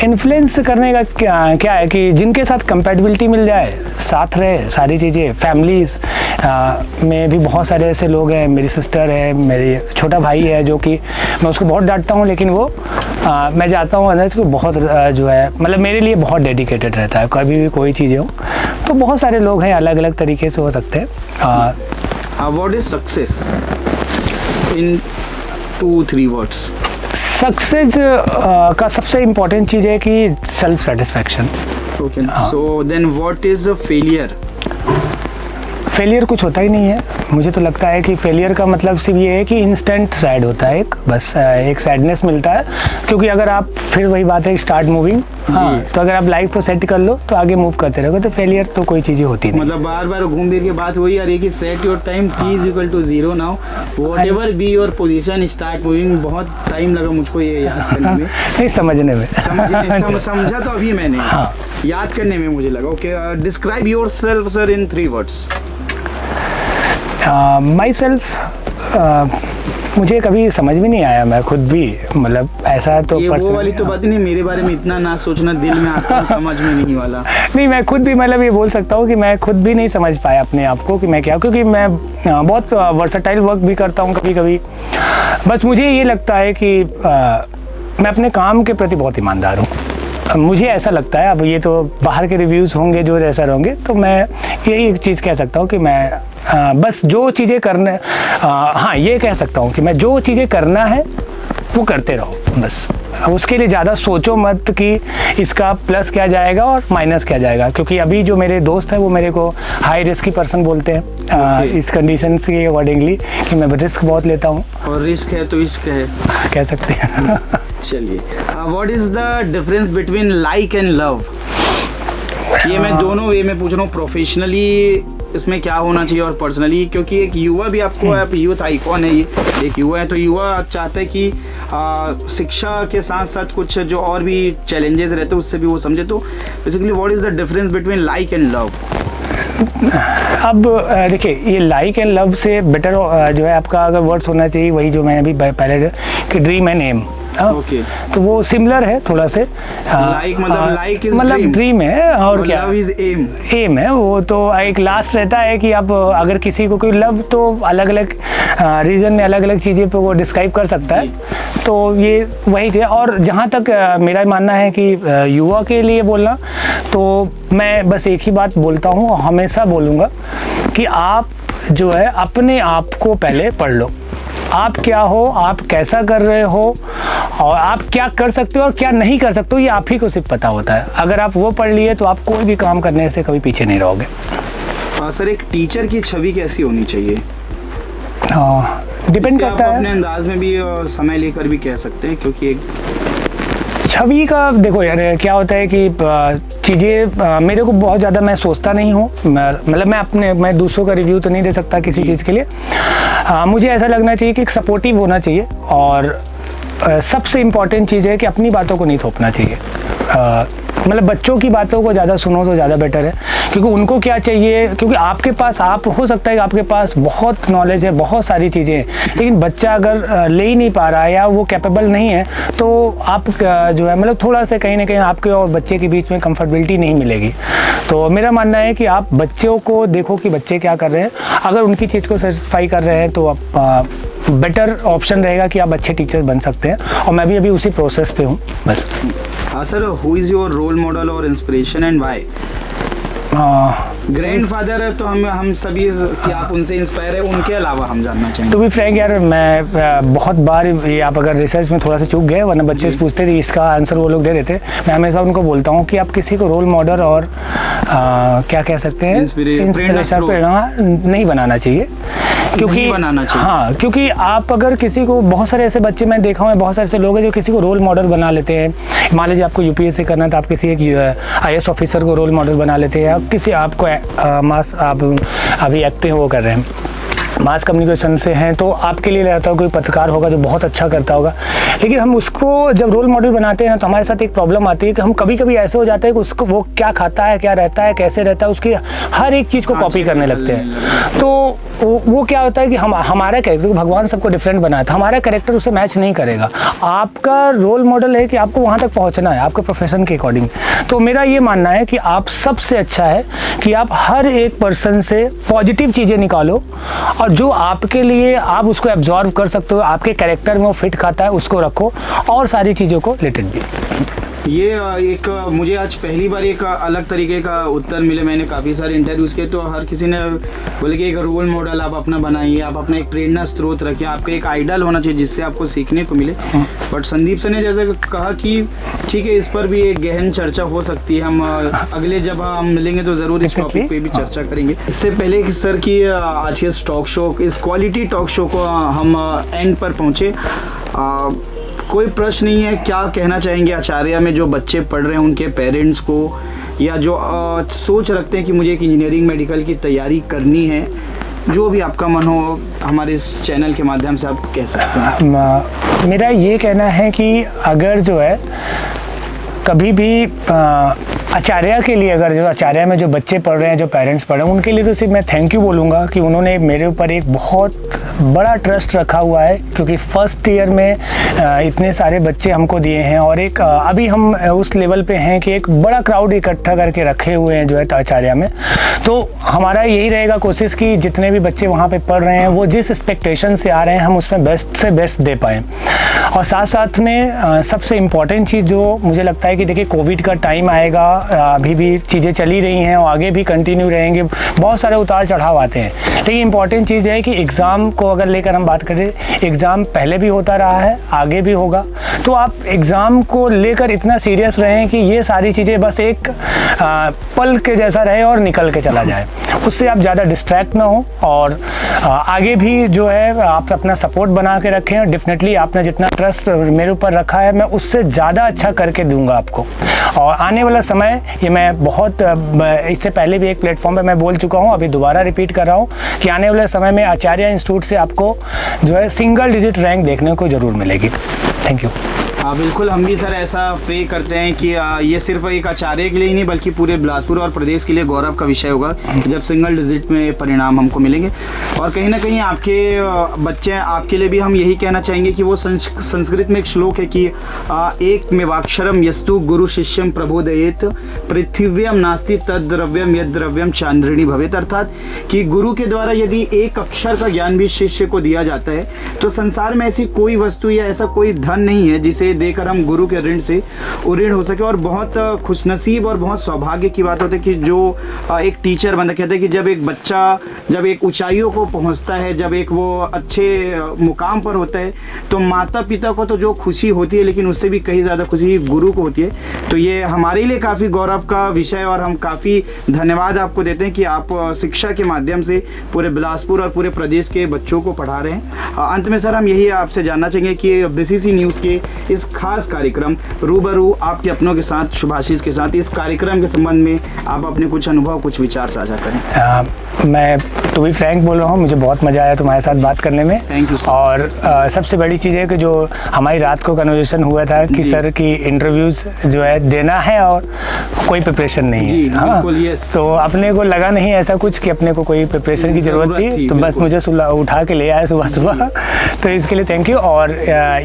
इन्फ्लुएंस करने का क्या है कि जिनके साथ कंपैटिबिलिटी मिल जाए, साथ रहे सारी चीज़ें। फैमिलीज़ में भी बहुत सारे ऐसे लोग हैं, मेरी सिस्टर है, मेरी छोटा भाई है, जो कि मैं उसको बहुत डांटता हूँ, लेकिन वो मैं जाता हूँ अंदर तो बहुत जो है मतलब मेरे लिए बहुत डेडिकेटेड रहता है, कभी भी कोई चीज़ें हो। तो बहुत सारे लोग हैं, अलग अलग तरीके से हो सकते हैं। What is success in 2-3 words? Success का सबसे इम्पोर्टेंट चीज़ है कि self satisfaction. Okay, so then what is a failure? Failure कुछ होता ही नहीं है। मुझे तो लगता है कि फेलियर का मतलब सिर्फ ये है कि इंस्टेंट सैड होता है, एक बस एक सैडनेस मिलता है, क्योंकि अगर आप फिर वही बात है स्टार्ट मूविंग, हाँ, तो अगर आप लाइफ को सेट कर लो तो आगे मूव करते रहोगे, तो फेलियर तो कोई चीज़ होती नहीं। मतलब बार बार घूम फिर के बात वही आ रही है कि set your time, t is equal to 0 now, whatever be your position start moving. बहुत टाइम लगा मुझको ये याद करने में, नहीं समझने में। समझा तो अभी मैंने, हाँ, याद करने में मुझे लगा। Okay, describe yourself sir in 3 words. My self मुझे कभी समझ में नहीं आया, मैं खुद भी मतलब ऐसा तो ये वो वाली तो बात नहीं, मेरे बारे में इतना ना सोचना, दिल में आता समझ में नहीं वाला। नहीं, मैं खुद भी मतलब ये बोल सकता हूँ कि मैं खुद भी नहीं समझ पाया अपने आप को कि मैं क्या, क्योंकि मैं बहुत वर्सटाइल वर्क भी करता हूँ कभी कभी। बस मुझे ये लगता है कि मैं अपने काम के प्रति बहुत ईमानदार हूँ। मुझे ऐसा लगता है, अब ये तो बाहर के रिव्यूज़ होंगे जो जैसा होंगे, तो मैं यही एक चीज़ कह सकता हूँ कि मैं बस जो चीज़ें करने, हाँ ये कह सकता हूँ कि मैं जो चीज़ें करना है वो करते रहो, बस उसके लिए ज़्यादा सोचो मत कि इसका प्लस क्या जाएगा और माइनस क्या जाएगा, क्योंकि अभी जो मेरे दोस्त हैं वो मेरे को हाई रिस्की पर्सन बोलते हैं इस कंडीशंस के अकॉर्डिंगली, कि मैं रिस्क बहुत लेता हूँ। और रिस्क है तो इश्क है, कह सकते हैं। चलिए, what is the difference between like and love? ये मैं दोनों वे में पूछ रहा हूँ, प्रोफेशनली इसमें क्या होना चाहिए और पर्सनली, क्योंकि एक युवा भी आपको, आप यूथ आइकॉन है, ये एक युवा है, तो युवा चाहते हैं कि शिक्षा के साथ साथ कुछ जो और भी चैलेंजेस रहते हैं उससे भी वो समझे। तो basically what is the difference between like and love? अब देखिए, ये लाइक एंड लव से बेटर जो है आपका अगर वर्ड्स होना चाहिए वही जो मैंने अभी पहले कि ड्रीम एंड एम। ओके, तो वो सिमिलर है थोड़ा से। लाइक मतलब लाइक इज मतलब ड्रीम है और क्या, लव इज एम, एम है वो। तो एक लास्ट रहता है कि आप अगर किसी को कोई लव तो अलग अलग रीजन में अलग अलग चीज़ें पे वो डिस्क्राइब कर सकता है, तो ये वही चीज़। और जहाँ तक मेरा मानना है कि युवा के लिए बोलना, तो मैं बस एक ही बात बोलता हूँ, हमेशा बोलूँगा कि आप जो है अपने आप को पहले पढ़ लो। आप क्या हो, आप कैसा कर रहे हो, और आप क्या कर सकते हो और क्या नहीं कर सकते हो, ये आप ही को सिर्फ पता होता है। अगर आप वो पढ़ लिए तो आप कोई भी काम करने से कभी पीछे नहीं रहोगे। सर, एक टीचर की छवि कैसी होनी चाहिए? डिपेंड करता है, अपने अंदाज में भी समय लेकर भी कह सकते हैं, क्योंकि एक छवि का देखो यार क्या होता है कि चीज़ें मेरे को बहुत ज़्यादा मैं सोचता नहीं हूँ, मतलब मैं दूसरों का रिव्यू तो नहीं दे सकता किसी चीज़ के लिए। मुझे ऐसा लगना चाहिए कि सपोर्टिव होना चाहिए, और सबसे इम्पॉर्टेंट चीज़ है कि अपनी बातों को नहीं थोपना चाहिए। मतलब बच्चों की बातों को ज़्यादा सुनो तो ज़्यादा बेटर है, क्योंकि उनको क्या चाहिए, क्योंकि आपके पास आप हो सकता है कि आपके पास बहुत नॉलेज है, बहुत सारी चीज़ें हैं, लेकिन बच्चा अगर ले ही नहीं पा रहा है या वो कैपेबल नहीं है, तो आप जो है मतलब थोड़ा सा कहीं ना कहीं आपके और बच्चे के बीच में कंफर्टेबिलिटी नहीं मिलेगी। तो मेरा मानना है कि आप बच्चों को देखो कि बच्चे क्या कर रहे हैं, अगर उनकी चीज़ को सेटिस्फाई कर रहे हैं तो आप बेटर ऑप्शन रहेगा कि आप अच्छे टीचर बन सकते हैं, और मैं भी अभी उसी प्रोसेस पे हूँ बस। Sir, who is your role model और इंस्पिरेशन एंड व्हाई? ग्रैंडफादर है तो हम सभी कि आप उनसे इंस्पायर है, उनके अलावा हम जानना चाहेंगे। तो भी फ्रैंक यार, मैं बहुत बार ये आप अगर रिसर्च में थोड़ा सा चूक गए, वरना बच्चे से पूछते थे इसका आंसर वो लोग दे देते। मैं हमेशा उनको बोलता हूँ कि आप किसी को रोल मॉडल और क्या कह सकते हैं इंस्पिरेशन प्रेरणा नहीं बनाना चाहिए, क्योंकि बनाना चाहिए। हाँ, क्योंकि आप अगर किसी को, बहुत सारे ऐसे बच्चे मैं देखा हूँ, बहुत सारे ऐसे लोग हैं जो किसी को रोल मॉडल बना लेते हैं। मान लीजिए आपको यूपीएससी करना है तो आप किसी एक IAS ऑफिसर को रोल मॉडल बना लेते हैं, आप किसी आपको आप अभी एक्टिंग वो कर रहे हैं, मास कम्युनिकेशन से हैं, तो आपके लिए रहता है कोई पत्रकार होगा जो बहुत अच्छा करता होगा, लेकिन हम उसको जब रोल मॉडल बनाते हैं तो हमारे साथ एक प्रॉब्लम आती है कि हम कभी कभी ऐसे हो जाते हैं कि उसको वो क्या खाता है, क्या रहता है, कैसे रहता है, उसकी हर एक चीज़ को कॉपी करने लगते हैं। तो वो क्या होता है कि हमारा कैरेक्टर, भगवान सबको डिफरेंट बनाया था, हमारा कैरेक्टर उससे मैच नहीं करेगा। आपका रोल मॉडल है कि आपको वहाँ तक पहुँचना है आपके प्रोफेशन के अकॉर्डिंग। तो मेरा ये मानना है कि आप सबसे अच्छा है कि आप हर एक पर्सन से पॉजिटिव चीज़ें निकालो और जो आपके लिए आप उसको एब्जॉर्व कर सकते हो, आपके कैरेक्टर में वो फिट खाता है, उसको रखो और सारी चीज़ों को लेट इट बी। ये एक मुझे आज पहली बार एक अलग तरीके का उत्तर मिले। मैंने काफ़ी सारे इंटरव्यूज़ किए तो हर किसी ने बोले कि एक रोल मॉडल आप अपना बनाइए, आप अपना एक प्रेरणा स्रोत रखिए, आपका एक आइडल होना चाहिए जिससे आपको सीखने को मिले। बट संदीप सर ने जैसे कहा कि ठीक है, इस पर भी एक गहन चर्चा हो सकती है, हम अगले जब हम मिलेंगे तो ज़रूर इस टॉपिक पे भी चर्चा करेंगे। इससे पहले कि सर की आज के इस टॉक शो, इस क्वालिटी टॉक शो को हम एंड पर पहुँचे, कोई प्रश्न नहीं है, क्या कहना चाहेंगे आचार्य में जो बच्चे पढ़ रहे हैं उनके पेरेंट्स को, या जो सोच रखते हैं कि मुझे एक इंजीनियरिंग मेडिकल की तैयारी करनी है, जो भी आपका मन हो हमारे इस चैनल के माध्यम से आप कह सकते हैं। मेरा ये कहना है कि अगर जो है कभी भी आचार्य के लिए, अगर जो आचार्य में जो बच्चे पढ़ रहे हैं, जो पेरेंट्स पढ़ रहे हैं, उनके लिए तो सिर्फ मैं थैंक यू बोलूँगा कि उन्होंने मेरे ऊपर एक बहुत बड़ा ट्रस्ट रखा हुआ है, क्योंकि फर्स्ट ईयर में इतने सारे बच्चे हमको दिए हैं और एक अभी हम उस लेवल पे हैं कि एक बड़ा क्राउड इकट्ठा करके रखे हुए हैं जो है आचार्य में। तो हमारा यही रहेगा कोशिश कि जितने भी बच्चे वहाँ पे पढ़ रहे हैं वो जिस एक्सपेक्टेशन से आ रहे हैं हम उसमें बेस्ट से बेस्ट दे पाएँ। और साथ साथ में सबसे इम्पॉर्टेंट चीज़ जो मुझे लगता है कि देखिए कोविड का टाइम आएगा, अभी भी चीज़ें चली रही हैं और आगे भी कंटिन्यू रहेंगे, बहुत सारे उतार चढ़ाव आते हैं, लेकिन इम्पॉर्टेंट चीज़ है कि एग्ज़ाम को अगर लेकर हम बात करें, एग्ज़ाम पहले भी होता रहा है, आगे भी होगा, तो आप एग्ज़ाम को लेकर इतना सीरियस रहें कि ये सारी चीज़ें बस एक पल के जैसा रहे और निकल के चला जाए, उससे आप ज़्यादा डिस्ट्रैक्ट ना हो और आगे भी जो है आप अपना सपोर्ट बना के रखें। और डेफिनेटली आपने जितना ट्रस्ट मेरे ऊपर रखा है मैं उससे ज़्यादा अच्छा करके दूंगा आपको। और आने वाला समय ये मैं बहुत इससे पहले भी एक प्लेटफॉर्म पे मैं बोल चुका हूँ, अभी दोबारा रिपीट कर रहा हूँ कि आने वाले समय में आचार्य इंस्टीट्यूट से आपको जो है सिंगल डिजिट रैंक देखने को ज़रूर मिलेगी। Thank you. हाँ बिल्कुल, हम भी सर ऐसा प्रे करते हैं कि ये सिर्फ एक आचार्य के लिए ही नहीं बल्कि पूरे बिलासपुर और प्रदेश के लिए गौरव का विषय होगा जब सिंगल डिजिट में परिणाम हमको मिलेंगे। और कहीं ना कहीं आपके बच्चे, आपके लिए भी हम यही कहना चाहेंगे कि वो संस्कृत में एक श्लोक है कि एक मेवाक्षरम यस्तु गुरु शिष्यम प्रबोधयेत पृथिव्यम नास्ति तद द्रव्यम यद द्रव्यम चांद्रिणी भवेत। अर्थात कि गुरु के द्वारा यदि एक अक्षर का ज्ञान भी शिष्य को दिया जाता है तो संसार में ऐसी कोई वस्तु या ऐसा कोई धन नहीं है जिसे देकर हम गुरु के ऋण से उऋण हो सके। और बहुत खुशनसीब और बहुत सौभाग्य की बात होती है कि जो एक टीचर बनता, कहते हैं कि जब एक बच्चा जब एक ऊंचाइयों को पहुंचता है, जब एक वो अच्छे मुकाम पर होता है तो माता पिता को तो जो खुशी होती है लेकिन उससे भी कहीं ज़्यादा खुशी गुरु को होती है। तो ये हमारे लिए काफ़ी गौरव का विषय और हम काफ़ी धन्यवाद आपको देते हैं कि आप शिक्षा के माध्यम से पूरे बिलासपुर और पूरे प्रदेश के बच्चों को पढ़ा रहे हैं। अंत में सर हम यही आपसे जानना चाहेंगे कि BCC न्यूज़ के इस खास कार्यक्रम रूबरू आपके अपनों के साथ, शुभाशीष के साथ, इस कार्यक्रम के संबंध में आप अपने कुछ अनुभव, कुछ विचार साझा करें। मैं टू बी फ्रैंक बोल रहा हूँ, मुझे बहुत मज़ा आया तुम्हारे साथ बात करने में। Thank you. और सबसे बड़ी चीज़ है कि जो हमारी रात को कन्वर्सेशन हुआ था कि सर की इंटरव्यूज़ जो है देना है और कोई प्रिपरेशन नहीं है। जी, हाँ, यस। तो अपने को लगा नहीं ऐसा कुछ कि अपने को कोई प्रिपरेशन की ज़रूरत थी, तो बस मुझे उठा के ले आए सुबह सुबह, तो इसके लिए थैंक यू। और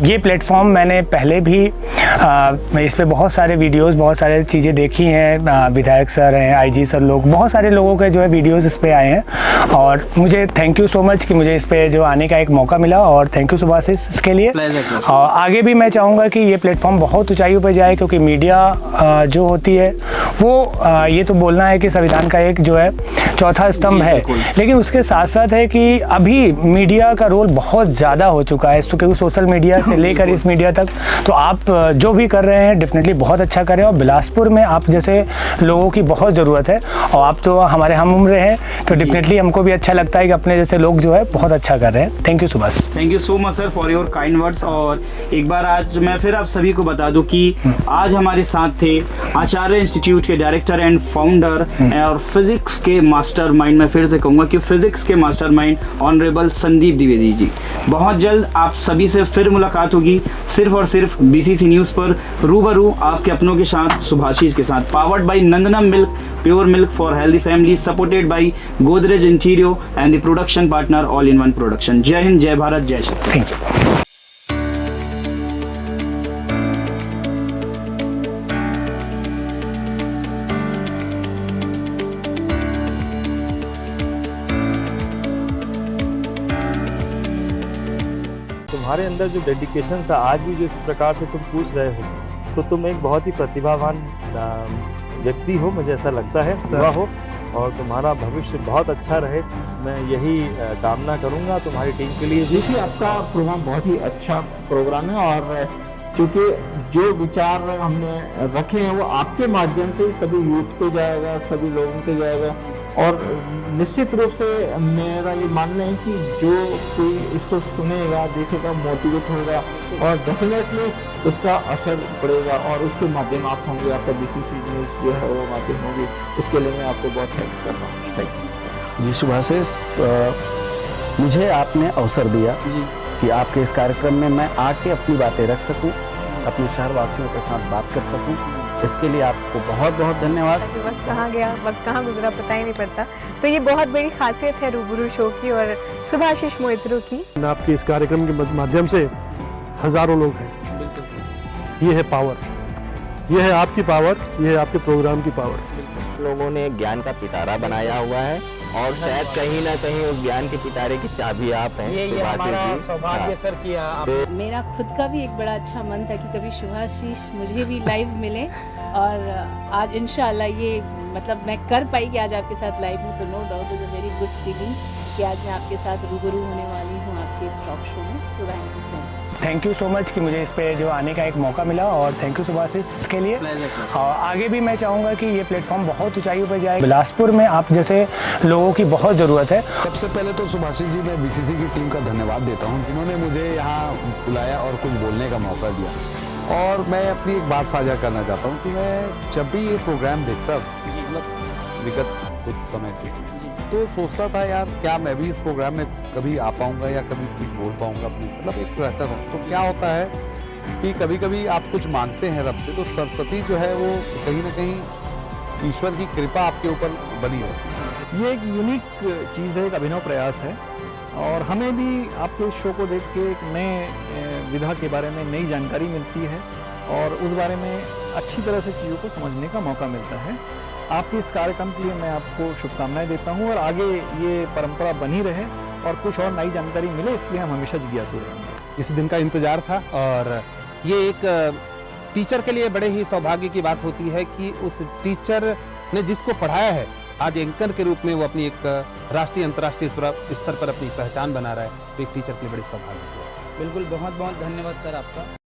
ये प्लेटफॉर्म मैंने पहले भी इस पर बहुत सारे वीडियोस, बहुत सारे चीज़ें देखी हैं, विधायक सर हैं, IG सर, लोग, बहुत सारे लोगों के जो है वीडियोस इस पर आए हैं और मुझे थैंक यू सो मच कि मुझे इस पर जो आने का एक मौका मिला और थैंक यू सुभाषिष इसके लिए। और आगे भी मैं चाहूँगा कि ये प्लेटफॉर्म बहुत ऊंचाइयों पर जाए, क्योंकि मीडिया जो होती है वो ये तो बोलना है कि संविधान का एक जो है चौथा स्तंभ है, लेकिन उसके साथ साथ है कि अभी मीडिया का रोल बहुत ज़्यादा हो चुका है, क्योंकि सोशल मीडिया से लेकर इस मीडिया तक तो आप जो भी कर रहे हैं डेफिनेटली बहुत अच्छा कर रहे हैं और बिलासपुर में आप जैसे लोगों की बहुत ज़रूरत है और आप तो हमारे हम उम्र हैं तो डेफिनेटली हमको भी अच्छा लगता है कि अपने जैसे लोग जो है बहुत अच्छा कर रहे हैं। Thank you Subhash. Thank you so much sir for your kind words. और एक बार आज मैं फिर आप सभी को बता दूं कि आज हमारे साथ थे आचार्य इंस्टीट्यूट के डायरेक्टर एंड फाउंडर और फिजिक्स के मास्टरमाइंड, मैं फिर से कहूँगा कि फिजिक्स के मास्टरमाइंड ऑनरेबल संदीप द्विवेदी जी। बहुत जल्द आप सभी से फिर मुलाकात होगी सिर्फ और सिर्फ बीसीसी न्यूज़ पर, रूबरू आपके अपनों के साथ, सुभाषिस के साथ। Powered bye Nandana milk, pure milk for healthy family, supported by Godrej interior and the production partner all in one production. जय हिंद, जय भारत, जय शक्ति। Thank you. तुम्हारे अंदर जो डेडिकेशन था, आज भी जो इस प्रकार से तुम पूछ रहे हो, तो तुम एक बहुत ही प्रतिभावान व्यक्ति हो, मुझे ऐसा लगता है, युवा हो, और तुम्हारा भविष्य बहुत अच्छा रहे। मैं यही कामना करूंगा तुम्हारी टीम के लिए भी। देखिए, आपका प्रोग्राम बहुत ही अच्छा प्रोग्राम है और क्योंकि जो विचार हमने रखे हैं वो आपके माध्यम से सभी यूथ पे जाएगा, सभी लोगों पे जाएगा और निश्चित रूप से मेरा ये मानना है कि जो कोई इसको सुनेगा, देखेगा, मोटिवेट होगा और डेफिनेटली उसका असर पड़ेगा और उसके माध्यम आप होंगे, आपका बीसीसी न्यूज़ जो है वो माध्यम होगी। उसके लिए मैं आपको बहुत थैंक्स कर रहा हूँ। थैंक यू जी। सुभाषिस, मुझे आपने अवसर दिया जी कि आपके इस कार्यक्रम में मैं आके अपनी बातें रख सकूं, अपने शहरवासियों के साथ बात कर सकूं, इसके लिए आपको बहुत बहुत धन्यवाद। वक्त कहाँ गया, वक्त कहाँ गुजरा पता ही नहीं पड़ता। तो ये बहुत बड़ी खासियत है रूबरू शो की और सुभाषिस मोइत्रो की। आपके इस कार्यक्रम के माध्यम से हजारों लोग हैं। ये है पावर, ये है आपकी पावर, ये है आपके प्रोग्राम की पावर। लोगों ने ज्ञान का पिटारा बनाया हुआ है और शायद कहीं ना कहीं उस ज्ञान के पिटारे की चाबी आप हैं। ये हमारा सौभाग्य सर किया। मेरा खुद का भी एक बड़ा अच्छा मन था कि कभी सुभाषिस मुझे भी लाइव मिले और आज इंशाल्लाह ये मतलब मैं कर पाई कि आज आपके साथ लाइव हूँ, तो no doubt is a very good feeling कि आज मैं आपके साथ रूबरू होने वाली हूँ आपके इस टॉक शो में। तो thank you so much. Thank you so much कि मुझे इस पे जो आने का एक मौका मिला और थैंक यू सुभाषिस इसके लिए। और आगे भी मैं चाहूँगा कि ये प्लेटफॉर्म बहुत ऊंचाइयों पर जाए। बिलासपुर में आप जैसे लोगों की बहुत ज़रूरत है। सबसे पहले तो सुभाषिस जी, मैं बीसीसी की टीम का धन्यवाद देता हूँ जिन्होंने मुझे यहाँ बुलाया और कुछ बोलने का मौका दिया। और मैं अपनी एक बात साझा करना चाहता हूँ कि मैं जब भी ये प्रोग्राम देखता, मतलब विगत कुछ समय से, तो सोचता था यार क्या मैं भी इस प्रोग्राम में कभी आ पाऊंगा या कभी कुछ बोल पाऊंगा अपने, मतलब एक रहता था। तो क्या होता है कि कभी कभी आप कुछ मांगते हैं रब से, तो सरस्वती जो है वो कहीं ना कहीं ईश्वर की कृपा आपके ऊपर बनी है। ये एक यूनिक चीज़ है, एक अभिनव प्रयास है और हमें भी आपके शो को देख के एक नए विधा के बारे में नई जानकारी मिलती है और उस बारे में अच्छी तरह से चीज़ों को समझने का मौका मिलता है। आपके इस कार्यक्रम के लिए मैं आपको शुभकामनाएं देता हूं और आगे ये परंपरा बनी रहे और कुछ और नई जानकारी मिले, इसके लिए हम हमेशा जिज्ञासु रहेंगे। इस दिन का इंतजार था और ये एक टीचर के लिए बड़े ही सौभाग्य की बात होती है कि उस टीचर ने जिसको पढ़ाया है आज एंकर के रूप में वो अपनी एक राष्ट्रीय अंतर्राष्ट्रीय स्तर पर अपनी पहचान बना रहा है, तो एक टीचर के लिए बड़ी सौभाग्य है। बिल्कुल, बहुत बहुत धन्यवाद सर आपका।